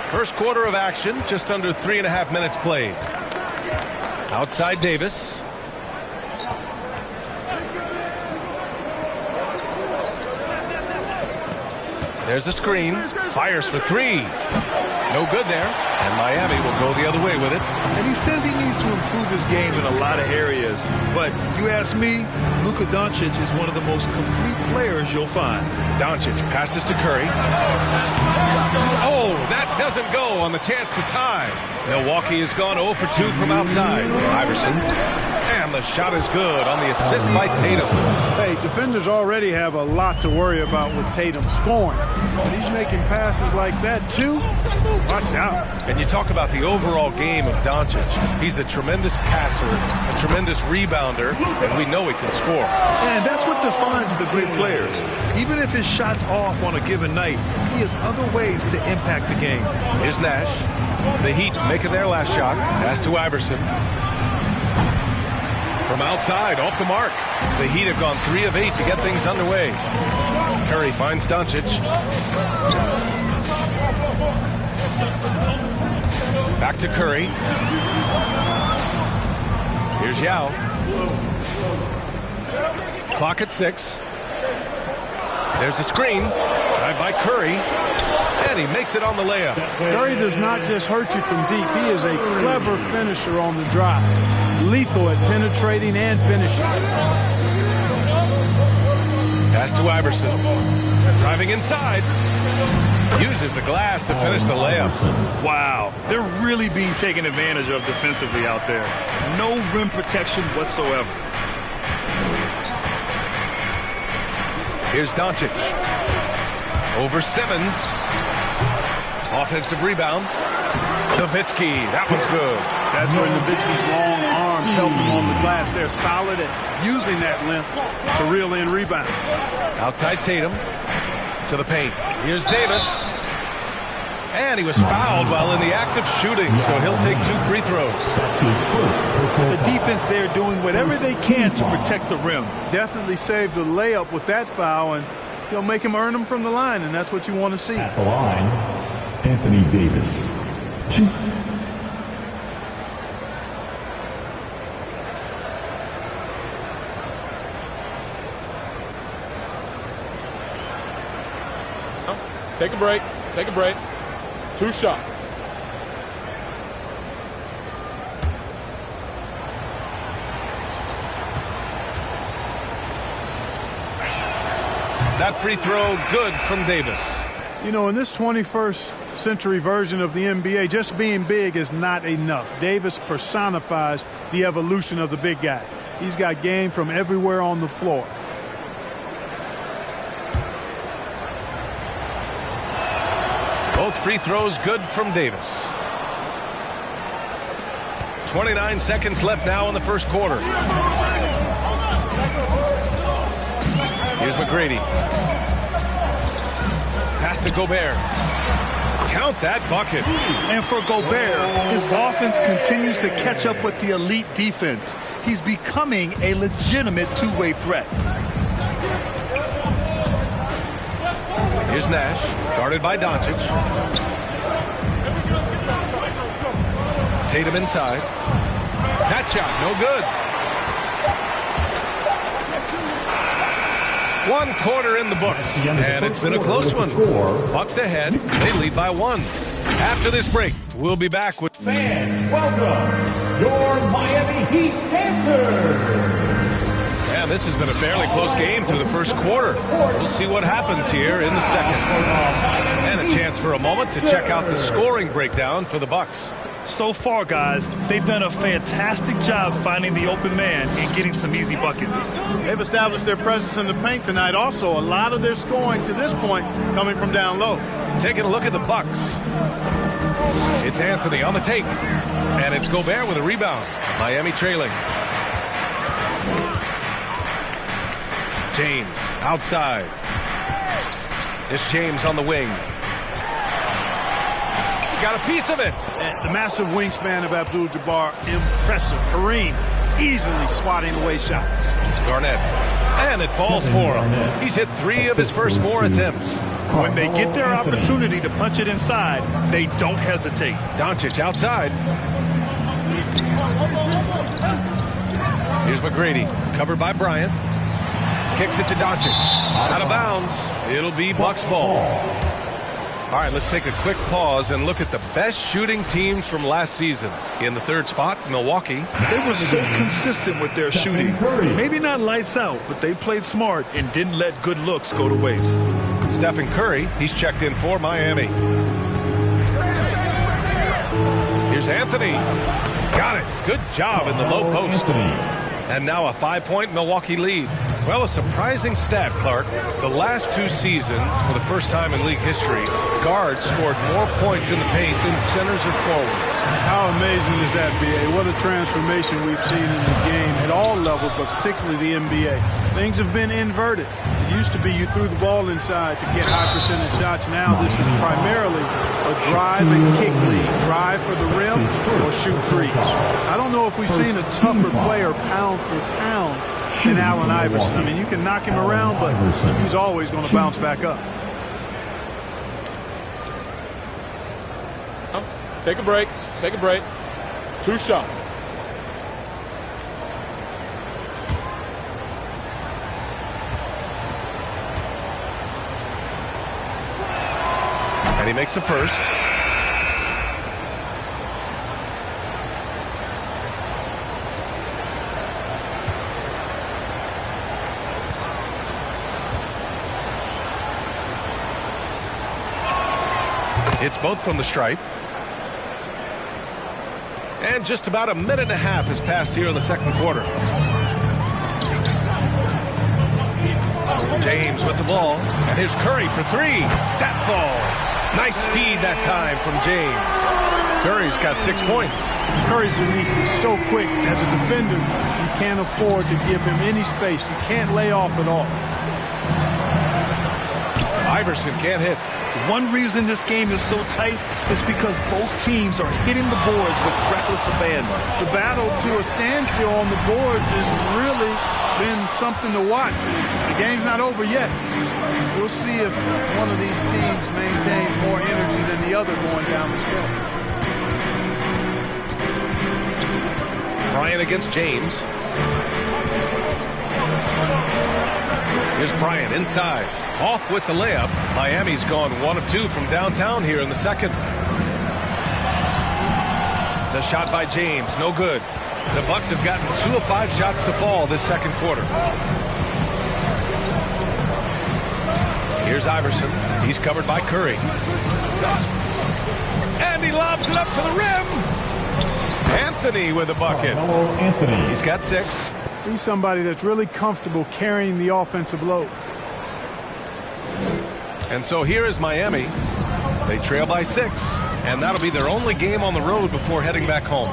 First quarter of action, just under 3.5 minutes played. Outside Davis. There's a screen. Fires for three. No good there. And Miami will go the other way with it. And he says he needs to improve his game in a lot of areas. But you ask me, Luka Doncic is one of the most complete players you'll find. Doncic passes to Curry. Oh, that doesn't go on the chance to tie. Milwaukee has gone 0 for 2 from outside. Iverson. And the shot is good on the assist by Tatum. Hey, defenders already have a lot to worry about with Tatum scoring. But he's making passes like that, too. Watch out. And you talk about the overall game of Doncic. He's a tremendous passer, a tremendous rebounder, and we know he can score. And that's what defines the great players. Even if his shot's off on a given night, he has other ways to impact the game. Here's Nash. The Heat making their last shot. Pass to Iverson. From outside, off the mark. The Heat have gone 3 of 8 to get things underway. Curry finds Doncic. Back to Curry. Here's Yao. Clock at 6. There's a screen. Drive by Curry. And he makes it on the layup. Curry does not just hurt you from deep. He is a clever finisher on the drive. Lethal at penetrating and finishing. Pass to Iverson. Driving inside. Uses the glass to finish the layup. Wow. They're really being taken advantage of defensively out there. No rim protection whatsoever. Here's Doncic. Over Simmons. Offensive rebound. Nowitzki. That one's good. That's where Nowitzki's long arms help him on the glass. They're solid at using that length to reel in rebounds. Outside Tatum. To the paint. Here's Davis. And he was fouled while in the act of shooting, so he'll take 2 free throws. The defense there doing whatever they can to protect the rim. Definitely saved the layup with that foul, and he'll make him earn them from the line, and that's what you want to see. At the line, Anthony Davis. 2. Take a break. Take a break. 2 shots. That free throw good from Davis. You know, in this 21st century version of the NBA, just being big is not enough. Davis personifies the evolution of the big guy. He's got game from everywhere on the floor. Both free throws good from Davis. 29 seconds left now in the first quarter. Here's McGrady. Pass to Gobert. Count that bucket. And for Gobert, his offense continues to catch up with the elite defense. He's becoming a legitimate two-way threat. Here's Nash, guarded by Doncic. Tatum inside. That shot, no good. 1 quarter in the books, and it's been a close one. Bucks ahead, they lead by 1. After this break, we'll be back with fans. Welcome, your Miami Heat Panthers. And this has been a fairly close game through the first quarter. We'll see what happens here in the second. And a chance for a moment to check out the scoring breakdown for the Bucks. So far, guys, they've done a fantastic job finding the open man and getting some easy buckets. They've established their presence in the paint tonight. Also, a lot of their scoring to this point coming from down low. Taking a look at the Bucks. It's Anthony on the take. And it's Gobert with a rebound. Miami trailing. James outside. It's James on the wing. Got a piece of it. The massive wingspan of Abdul-Jabbar, impressive. Kareem easily swatting away shots. Garnett. And it falls for him. He's hit 3 of his first 4 attempts. When they get their opportunity to punch it inside, they don't hesitate. Doncic outside. Here's McGrady, covered by Bryant. Kicks it to Doncic. Out of bounds. It'll be Bucks ball. All right, let's take a quick pause and look at the best shooting teams from last season. In the third spot, Milwaukee. They were so consistent with their shooting. Maybe not lights out, but they played smart and didn't let good looks go to waste. Stephen Curry, he's checked in for Miami. Here's Anthony. Got it. Good job in the low post. And now a 5-point Milwaukee lead. Well, a surprising stat, Clark. The last 2 seasons, for the first time in league history, guards scored more points in the paint than centers or forwards. How amazing is that, B.A.? What a transformation we've seen in the game at all levels, but particularly the NBA. Things have been inverted. It used to be you threw the ball inside to get high percentage shots. Now this is primarily a drive and kick lead. Drive for the rim or shoot threes. I don't know if we've seen a tougher player pound for pound than Allen Iverson. I mean, you can knock him around, but he's always going to bounce back up. Take a break. Take a break. 2 shots. And he makes the first. It's both from the stripe. And just about a minute and a half has passed here in the second quarter. James with the ball. And here's Curry for 3. That falls. Nice feed that time from James. Curry's got 6 points. Curry's release is so quick. As a defender, you can't afford to give him any space. You can't lay off at all. Iverson can't hit. One reason this game is so tight is because both teams are hitting the boards with reckless abandon. The battle to a standstill on the boards has really been something to watch. The game's not over yet. We'll see if one of these teams maintains more energy than the other going down the stretch. Bryant against James. Here's Bryant inside. Off with the layup. Miami's gone 1 of 2 from downtown here in the second. The shot by James, no good. The Bucks have gotten 2 of 5 shots to fall this second quarter. Here's Iverson. He's covered by Curry. And he lobs it up to the rim. Anthony with a bucket. Anthony. He's got 6. He's somebody that's really comfortable carrying the offensive load. And so here is Miami. They trail by 6. And that'll be their only game on the road before heading back home.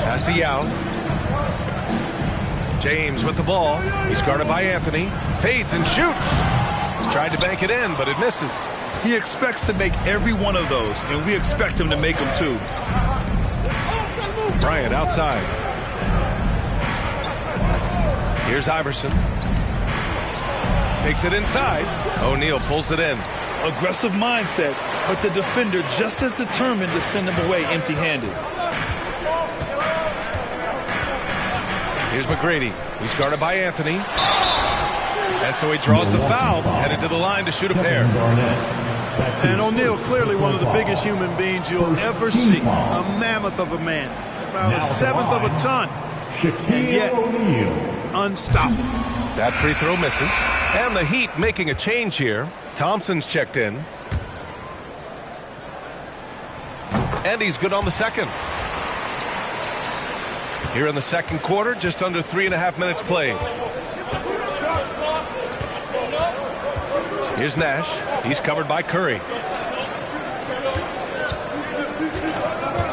Pass to Yao. James with the ball. He's guarded by Anthony. Fades and shoots. Tried to bank it in, but it misses. He expects to make every one of those, and we expect him to make them too. Bryant outside. Here's Iverson. Takes it inside. O'Neal pulls it in. Aggressive mindset, but the defender just as determined to send him away empty-handed. Here's McGrady. He's guarded by Anthony. And so he draws the foul, headed to the line to shoot a pair. And O'Neal, clearly one of the biggest human beings you'll ever see. A mammoth of a man. About a seventh of a ton. And yet, unstoppable. That free throw misses. And the Heat making a change here. Thompson's checked in. And he's good on the second. Here in the second quarter, just under 3.5 minutes played. Here's Nash. He's covered by Curry.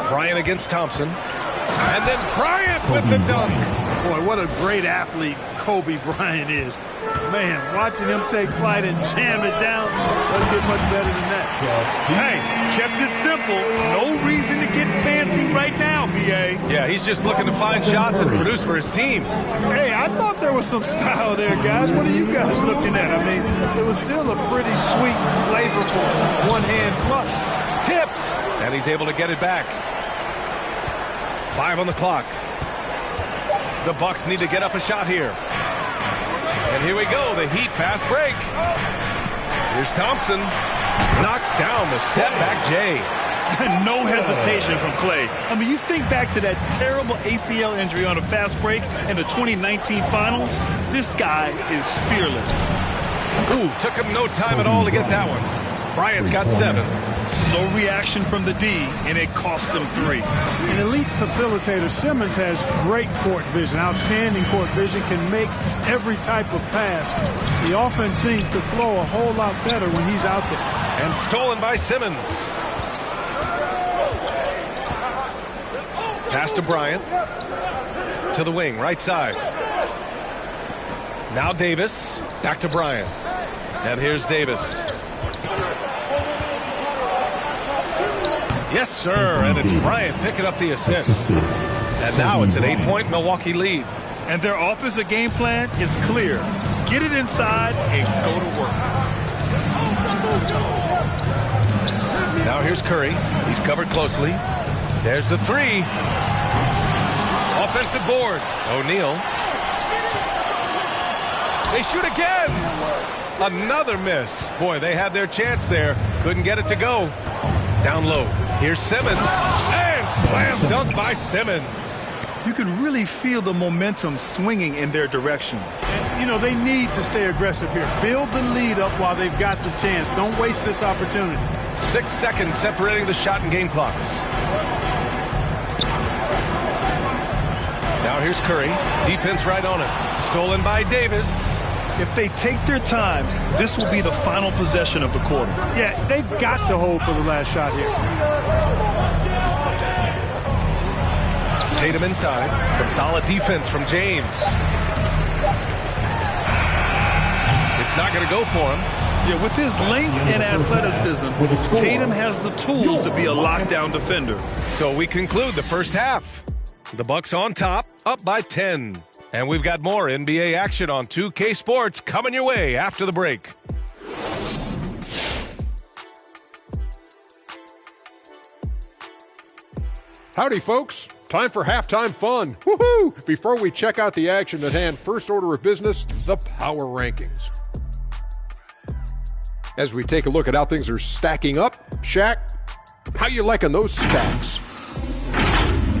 Bryant against Thompson. And then Bryant with the dunk. Boy, what a great athlete Kobe Bryant is. Man, watching him take flight and jam it down doesn't get much better than that. Hey, kept it simple. No reason to get fancy right now, B.A. Yeah, he's just looking to find shots and produce for his team. Hey, I thought there was some style there, guys. What are you guys looking at? I mean, it was still a pretty sweet, flavorful one-hand flush. Tipped, and he's able to get it back. 5 on the clock. The Bucks need to get up a shot here. And here we go, the Heat fast break. Here's Thompson. Knocks down the step-back Jay. No hesitation from Clay. I mean, you think back to that terrible ACL injury on a fast break in the 2019 finals. This guy is fearless. Ooh, took him no time at all to get that one. Bryant's got 7. Slow reaction from the D, and it cost them 3. An elite facilitator, Simmons has great court vision, outstanding court vision, can make every type of pass. The offense seems to flow a whole lot better when he's out there. And stolen by Simmons. Pass to Bryant. To the wing, right side. Now Davis. Back to Bryant. And here's Davis. Yes, sir. And it's Bryant picking up the assist. And now it's an 8-point Milwaukee lead. And their offensive game plan is clear. Get it inside and go to work. Now here's Curry. He's covered closely. There's the 3. Offensive board. O'Neal. They shoot again. Another miss. Boy, they had their chance there. Couldn't get it to go. Down low. Here's Simmons. And slam dunk by Simmons. You can really feel the momentum swinging in their direction. And, you know, they need to stay aggressive here. Build the lead up while they've got the chance. Don't waste this opportunity. 6 seconds separating the shot and game clocks. Now here's Curry. Defense right on it. Stolen by Davis. If they take their time, this will be the final possession of the quarter. Yeah, they've got to hold for the last shot here. Tatum inside. Some solid defense from James. It's not going to go for him. Yeah, with his length and athleticism, Tatum has the tools to be a lockdown defender. So we conclude the first half. The Bucks on top, up by 10. And we've got more NBA action on 2K Sports coming your way after the break. Howdy, folks. Time for halftime fun. Woohoo! Before we check out the action at hand, first order of business, the power rankings. As we take a look at how things are stacking up, Shaq, how you liking those stacks?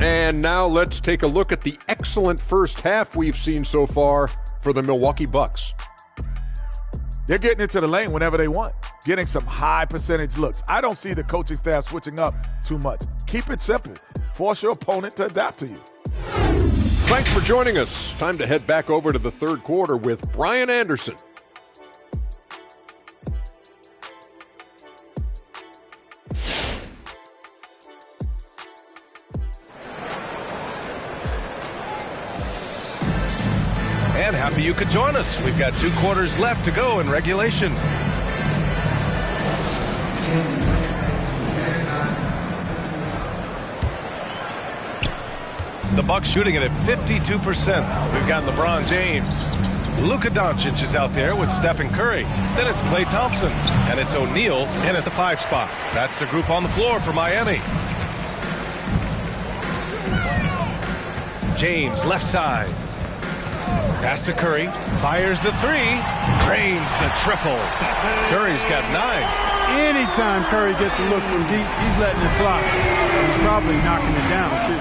And now let's take a look at the excellent first half we've seen so far for the Milwaukee Bucks. They're getting into the lane whenever they want, getting some high percentage looks. I don't see the coaching staff switching up too much. Keep it simple. Force your opponent to adapt to you. Thanks for joining us. Time to head back over to the third quarter with Brian Anderson. And happy you could join us. We've got 2 quarters left to go in regulation. The Bucks shooting it at 52%. We've got LeBron James. Luka Doncic is out there with Stephen Curry. Then it's Klay Thompson. And it's O'Neal in at the 5 spot. That's the group on the floor for Miami. James, left side. Pass to Curry. Fires the 3. Drains the triple. Curry's got 9. Anytime Curry gets a look from deep, he's letting it fly. He's probably knocking it down, too.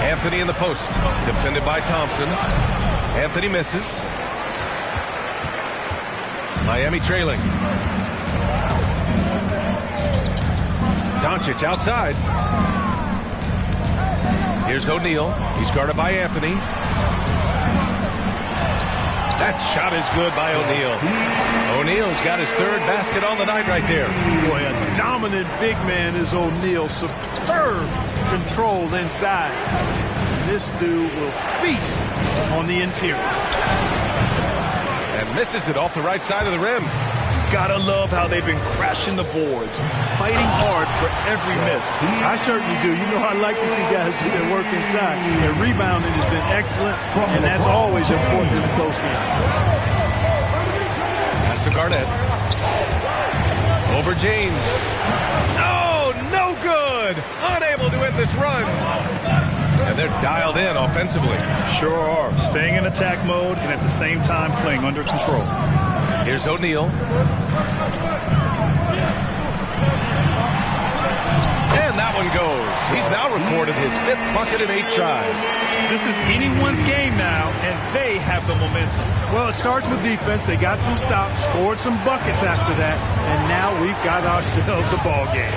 Anthony in the post. Defended by Thompson. Anthony misses. Miami trailing. Doncic outside. Here's O'Neal. He's guarded by Anthony. That shot is good by O'Neal. O'Neal's got his 3rd basket on the night right there. Boy, a dominant big man is O'Neal. Superb control inside. This dude will feast on the interior. And misses it off the right side of the rim. Gotta love how they've been crashing the boards, fighting hard for every miss. I certainly do. You know, I like to see guys do their work inside. Their rebounding has been excellent, and that's always important in a close game. Pass to Garnett. Over James. Oh, no good! Unable to end this run. And they're dialed in offensively. Sure are. Staying in attack mode and at the same time playing under control. Here's O'Neal. And that one goes. He's now recorded his 5th bucket in 8 tries. This is anyone's game now, and they have the momentum. Well, it starts with defense. They got some stops, scored some buckets after that, and now we've got ourselves a ball game.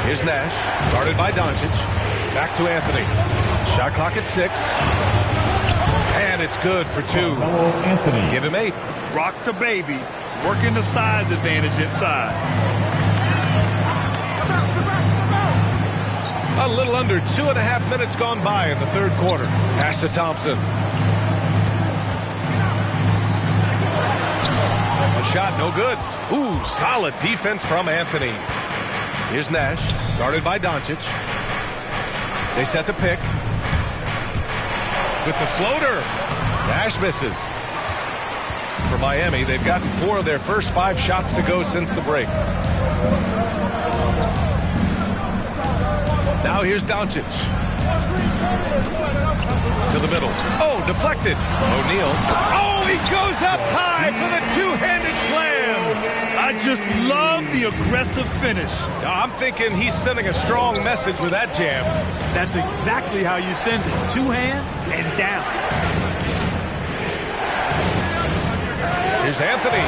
Here's Nash, guarded by Doncic. Back to Anthony. Shot clock at 6. And it's good for 2. Anthony. Give him 8. Rock the baby. Working the size advantage inside. A little under 2.5 minutes gone by in the third quarter. Pass to Thompson. A shot, no good. Ooh, solid defense from Anthony. Here's Nash, guarded by Doncic. They set the pick. With the floater. Nash misses. For Miami, they've gotten 4 of their first 5 shots to go since the break. Now here's Doncic. To the middle. Oh, deflected. O'Neal. Oh, he goes up high for the 2-handed slam. I just love the aggressive finish. I'm thinking he's sending a strong message with that jam. That's exactly how you send it. 2 hands and down. Here's Anthony.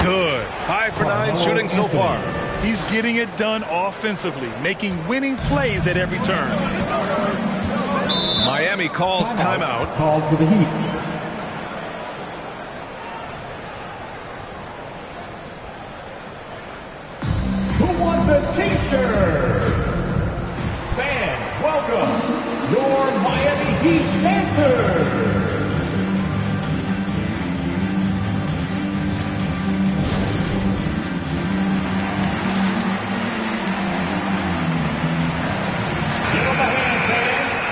Good. 5 for 9 shooting so far. He's getting it done offensively, making winning plays at every turn. Miami calls timeout. Called for the Heat. Who wants a t-shirt? Fans, welcome your Miami Heat dancers.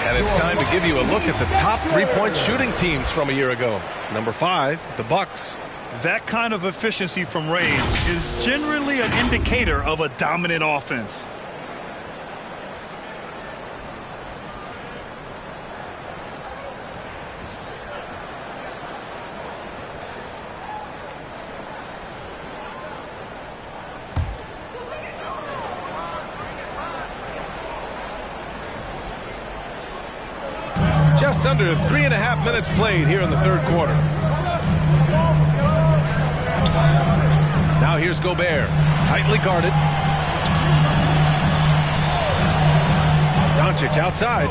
And it's time to give you a look at the top 3-point shooting teams from a year ago. Number 5, the Bucks. That kind of efficiency from range is generally an indicator of a dominant offense. Just under 3.5 minutes played here in the third quarter. Now here's Gobert, tightly guarded. Doncic outside,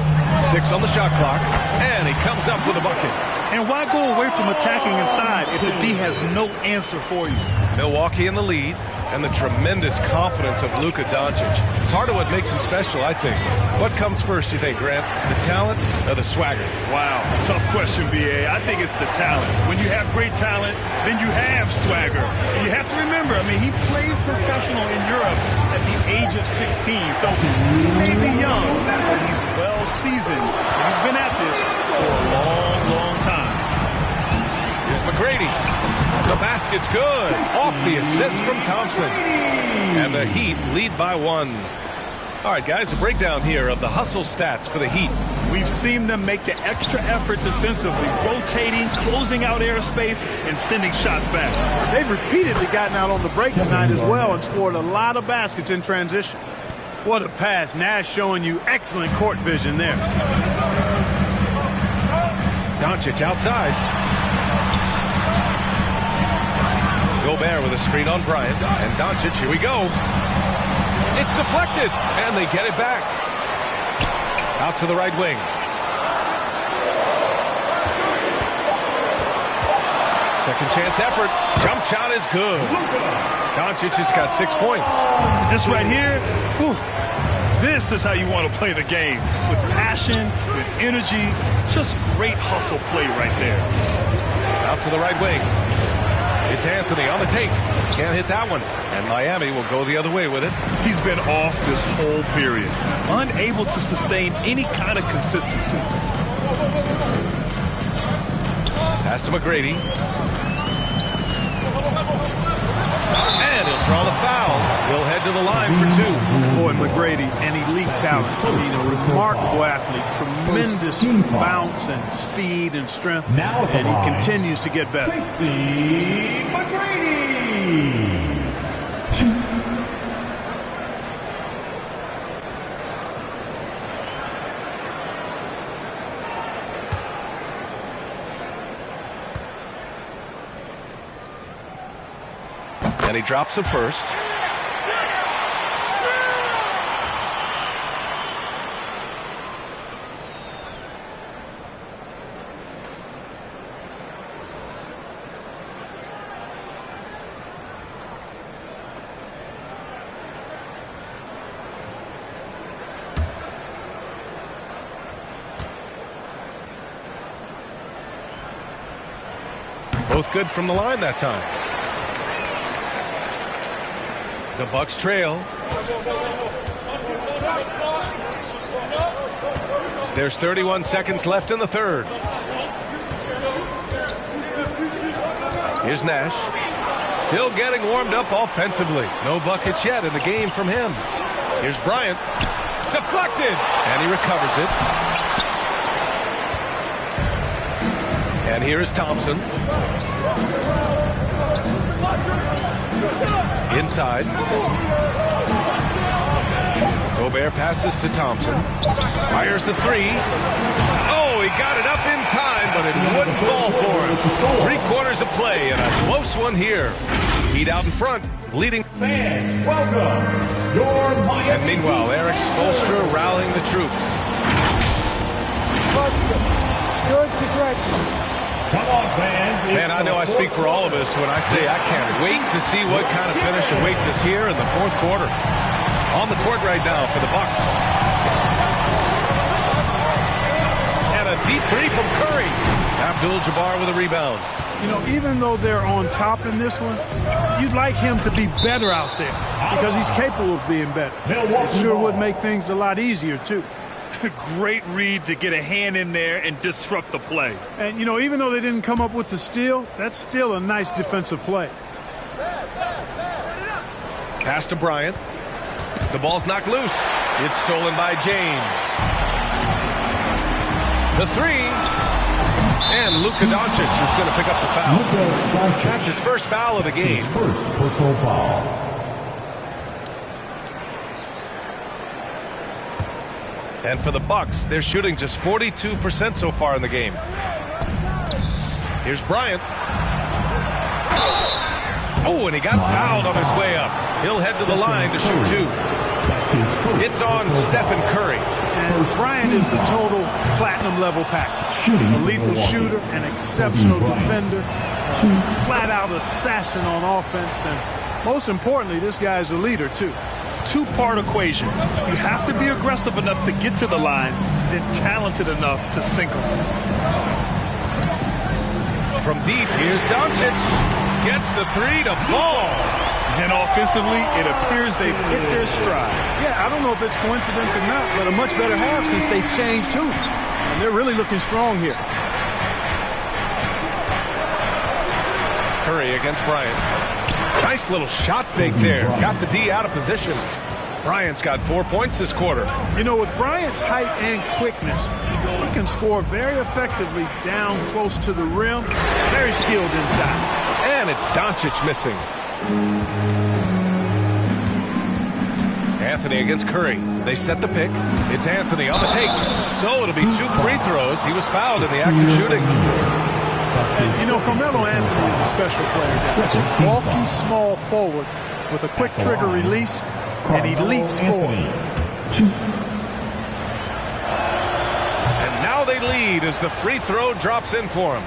6 on the shot clock, and he comes up with a bucket. And why go away from attacking inside if the D has no answer for you? Milwaukee in the lead, and the tremendous confidence of Luka Doncic. Part of what makes him special, I think. What comes first, you think, Grant? The talent or the swagger? Wow, tough question, B.A. I think it's the talent. When you have great talent, then you have swagger. And you have to remember, I mean, he played professional in Europe at the age of 16. So he may be young, but he's well seasoned. He's been at this for a long, long time. Here's McGrady. The basket's good. Off the assist from Thompson. And the Heat lead by 1. All right, guys, a breakdown here of the hustle stats for the Heat. We've seen them make the extra effort defensively, rotating, closing out airspace, and sending shots back. They've repeatedly gotten out on the break tonight as well and scored a lot of baskets in transition. What a pass. Nash showing you excellent court vision there. Doncic outside. Gobert with a screen on Bryant. And Doncic, here we go. It's deflected, and they get it back. Out to the right wing. Second chance effort. Jump shot is good. Doncic has got 6 points. This right here, whew, this is how you want to play the game. With passion, with energy, just great hustle play right there. Out to the right wing. It's Anthony on the take. Can't hit that one. And Miami will go the other way with it. He's been off this whole period. Unable to sustain any kind of consistency. Pass to McGrady. And he'll draw the foul. He'll head to the line for 2. Boy, McGrady, an elite talent. I mean, a remarkable athlete. Tremendous bounce and speed and strength. And he continues to get better. And he drops it first. Both good from the line that time. The Bucks trail. There's 31 seconds left in the third. Here's Nash. Still getting warmed up offensively. No buckets yet in the game from him. Here's Bryant. Deflected. And he recovers it. And here is Thompson. Inside. Gobert passes to Thompson. Fires the 3. Oh, he got it up in time, but it wouldn't fall for him. 3/4 of play and a close one here. Heat out in front, leading. Fans, welcome your Miami. And meanwhile, Eric Spoelstra rallying the troops. Good to great. Come on, fans. Man, I know I speak for all of us when I say I can't wait to see what kind of finish awaits us here in the fourth quarter. On the court right now for the Bucks. And a deep 3 from Curry. Abdul-Jabbar with a rebound. You know, even though they're on top in this one, you'd like him to be better out there because he's capable of being better. It sure would make things a lot easier, too. Great read to get a hand in there and disrupt the play. And, you know, even though they didn't come up with the steal, that's still a nice defensive play. Pass to Bryant. The ball's knocked loose. It's stolen by James. The 3. And Luka Doncic is going to pick up the foul. That's his first foul of the game. His first personal foul. And for the Bucks, they're shooting just 42% so far in the game. Here's Bryant. Oh, and he got fouled on his way up. He'll head to the line to shoot 2. It's on Stephen Curry. And Bryant is the total platinum level package. A lethal shooter, an exceptional defender, flat-out assassin on offense, and most importantly, this guy's a leader, too. Two-part equation. You have to be aggressive enough to get to the line, then talented enough to sink them. From deep, here's Doncic. Gets the 3 to fall. And offensively, it appears they've hit their stride. Yeah, I don't know if it's coincidence or not, but a much better half since they changed hoops. And they're really looking strong here. Curry against Bryant. Nice little shot fake there. Got the D out of position. Bryant's got 4 points this quarter. You know, with Bryant's height and quickness, he can score very effectively down close to the rim. Very skilled inside. And it's Doncic missing. Anthony against Curry. They set the pick. It's Anthony on the take. So it'll be 2 free throws. He was fouled in the act of shooting. You know, Carmelo Anthony is a special player. Bulky, small forward with a quick trigger release and elite score. And now they lead as the free throw drops in for him.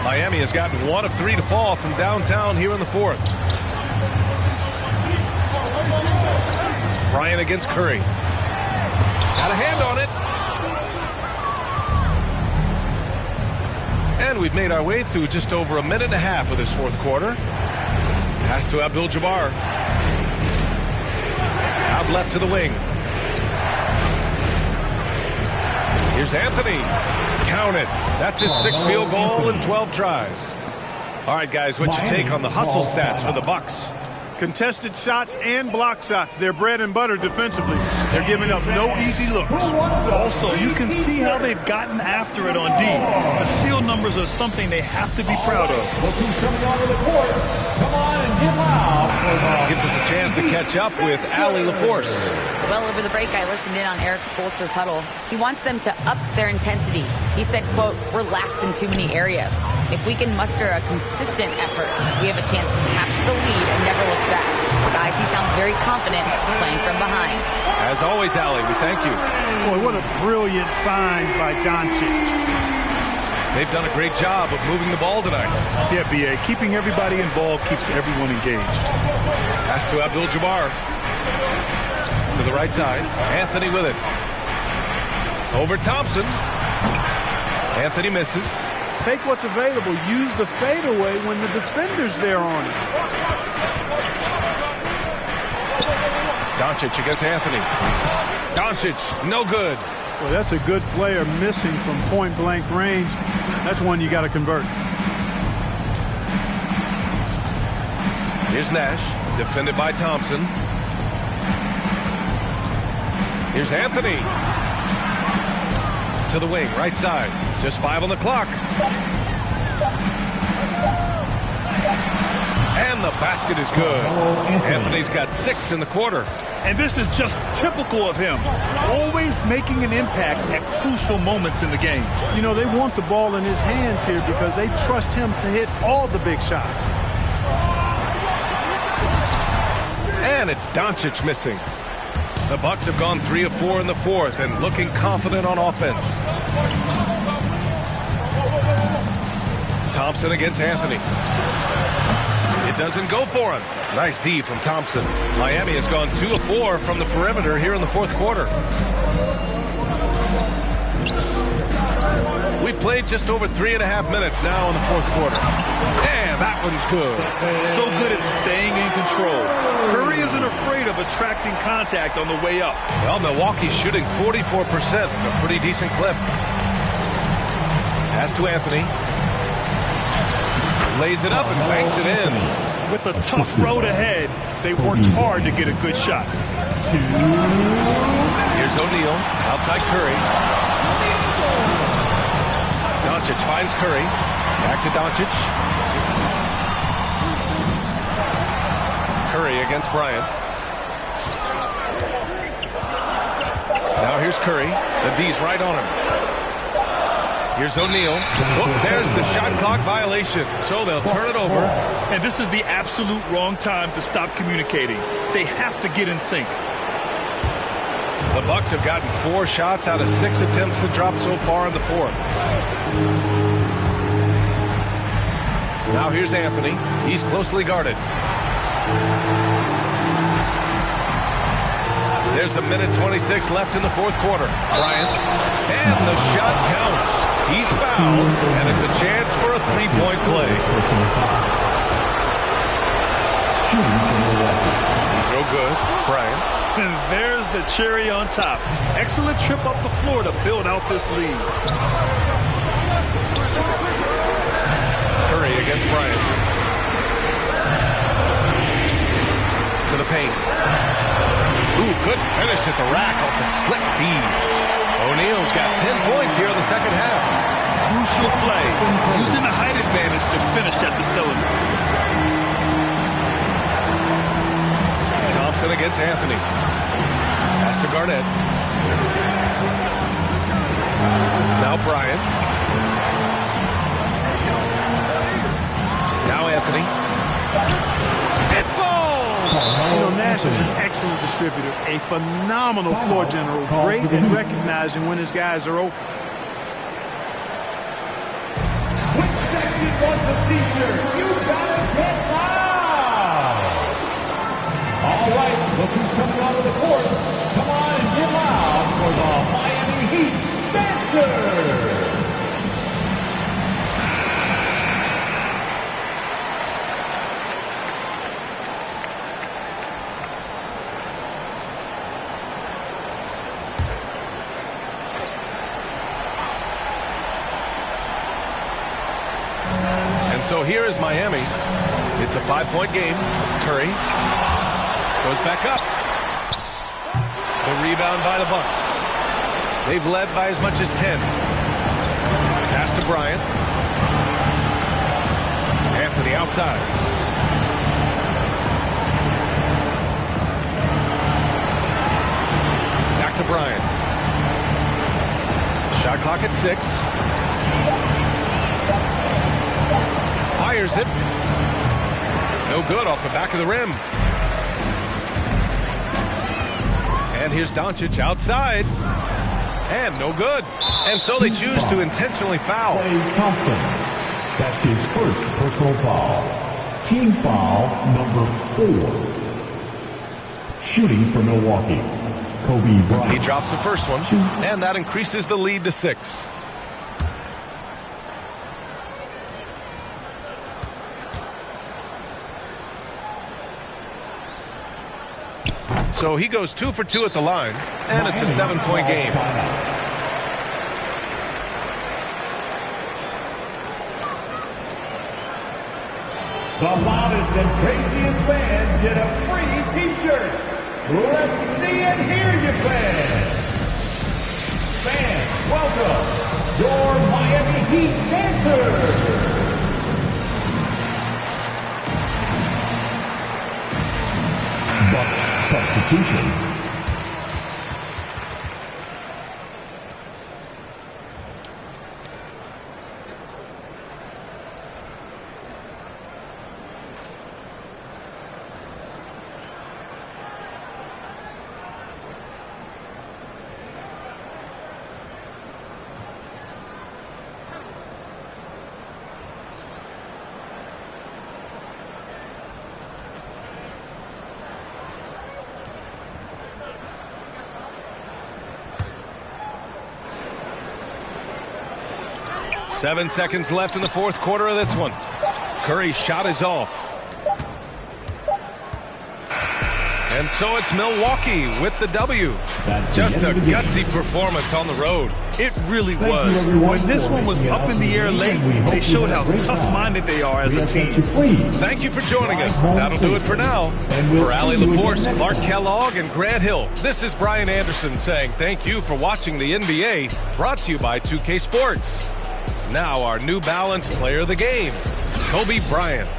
Miami has gotten 1 of 3 to fall from downtown here in the 4th. Bryant against Curry. Got a hand on it. And we've made our way through just over a minute and a half of this 4th quarter. Pass to Abdul-Jabbar. Out left to the wing. Here's Anthony. Count it. That's his 6th field goal in 12 tries. All right, guys, what's your take on the hustle stats for the Bucks? Contested shots and block shots. They're bread and butter defensively. They're giving up no easy looks. Also, you can see how they've gotten after it on D. The steal numbers are something they have to be proud of. Look who's coming onto the court. Come on and get loud. Gives us a chance to catch up with Allie LaForce. Well, over the break, I listened in on Eric Spoelstra's huddle. He wants them to up their intensity. He said, quote, relax in too many areas. If we can muster a consistent effort, we have a chance to capture the lead and never look back. Guys, he sounds very confident playing from behind. As always, Allie, we thank you. Boy, what a brilliant find by Doncic. They've done a great job of moving the ball tonight. Yeah, B.A. Keeping everybody involved keeps everyone engaged. Pass to Abdul-Jabbar. To the right side. Anthony with it. Over Thompson. Anthony misses. Take what's available. Use the fadeaway when the defender's there on it. Doncic against Anthony. Doncic, no good. Well, that's a good player missing from point-blank range. That's one you got to convert. Here's Nash, defended by Thompson. Here's Anthony. To the wing, right side. Just 5 on the clock. And the basket is good. Anthony's got 6 in the quarter. And this is just typical of him. Always making an impact at crucial moments in the game. You know, they want the ball in his hands here because they trust him to hit all the big shots. And it's Doncic missing. The Bucks have gone 3 of 4 in the 4th and looking confident on offense. Thompson against Anthony. It doesn't go for him. Nice D from Thompson. Miami has gone 2 of 4 from the perimeter here in the 4th quarter. We've played just over 3.5 minutes now in the 4th quarter. And that one's good. So good at staying in control. Curry isn't afraid of attracting contact on the way up. Well, Milwaukee's shooting 44%, a pretty decent clip. Pass to Anthony. Lays it up and banks it in. With a tough road ahead, they worked hard to get a good shot. Here's O'Neal, outside Curry. Doncic finds Curry. Back to Doncic. Curry against Bryant. Now here's Here's Curry. The D's right on him. Here's O'Neal. Oh, there's the shot clock violation. So they'll turn it over. And this is the absolute wrong time to stop communicating. They have to get in sync. The Bucks have gotten 4 shots out of 6 attempts to drop so far in the fourth. Now here's Anthony. He's closely guarded. There's 1:26 left in the fourth quarter. Bryant. And the shot counts. He's fouled, and it's a chance for a 3-point play. He's no good. Bryant. And there's the cherry on top. Excellent trip up the floor to build out this lead. Curry against Bryant. To the paint. Ooh, good finish at the rack off the slick feed. O'Neal's got 10 points here in the second half. Crucial play. Using the height advantage to finish at the cylinder. Thompson against Anthony. Pass to Garnett. Now Bryant. Now Anthony. It falls! You know, Nash is an excellent distributor, a phenomenal floor general, great at recognizing when his guys are open. Which section wants a t-shirt? You gotta get loud! All right, look who's coming out of the court. Come on and get loud for the Miami Heat Dancers! So here is Miami. It's a 5-point game. Curry goes back up. The rebound by the Bucks. They've led by as much as 10. Pass to Bryant. Anthony outside. Back to Bryant. Shot clock at 6. Fires it. No good off the back of the rim. And here's Doncic outside. And no good. And so they choose to intentionally foul. Klay Thompson. That's his first personal foul. Team foul number 4. Shooting for Milwaukee, Kobe Bryant. He drops the first one. And that increases the lead to 6. So he goes 2 for 2 at the line, and it's a 7-point game. The loudest and craziest fans get a free t-shirt. Let's see and hear you, fans. Fans, welcome your Miami Heat Dancers. Bucks substitution. Seven seconds left in the fourth quarter of this one. Curry's shot is off. And so it's Milwaukee with the W. Just a gutsy performance on the road. It really was. When this one was up in the air late, they showed how tough-minded they are as a team. Thank you for joining us. That'll do it for now. For Allie LaForce, Clark Kellogg, and Grant Hill, this is Brian Anderson saying thank you for watching the NBA, brought to you by 2K Sports. Now our New Balance player of the game, Kobe Bryant.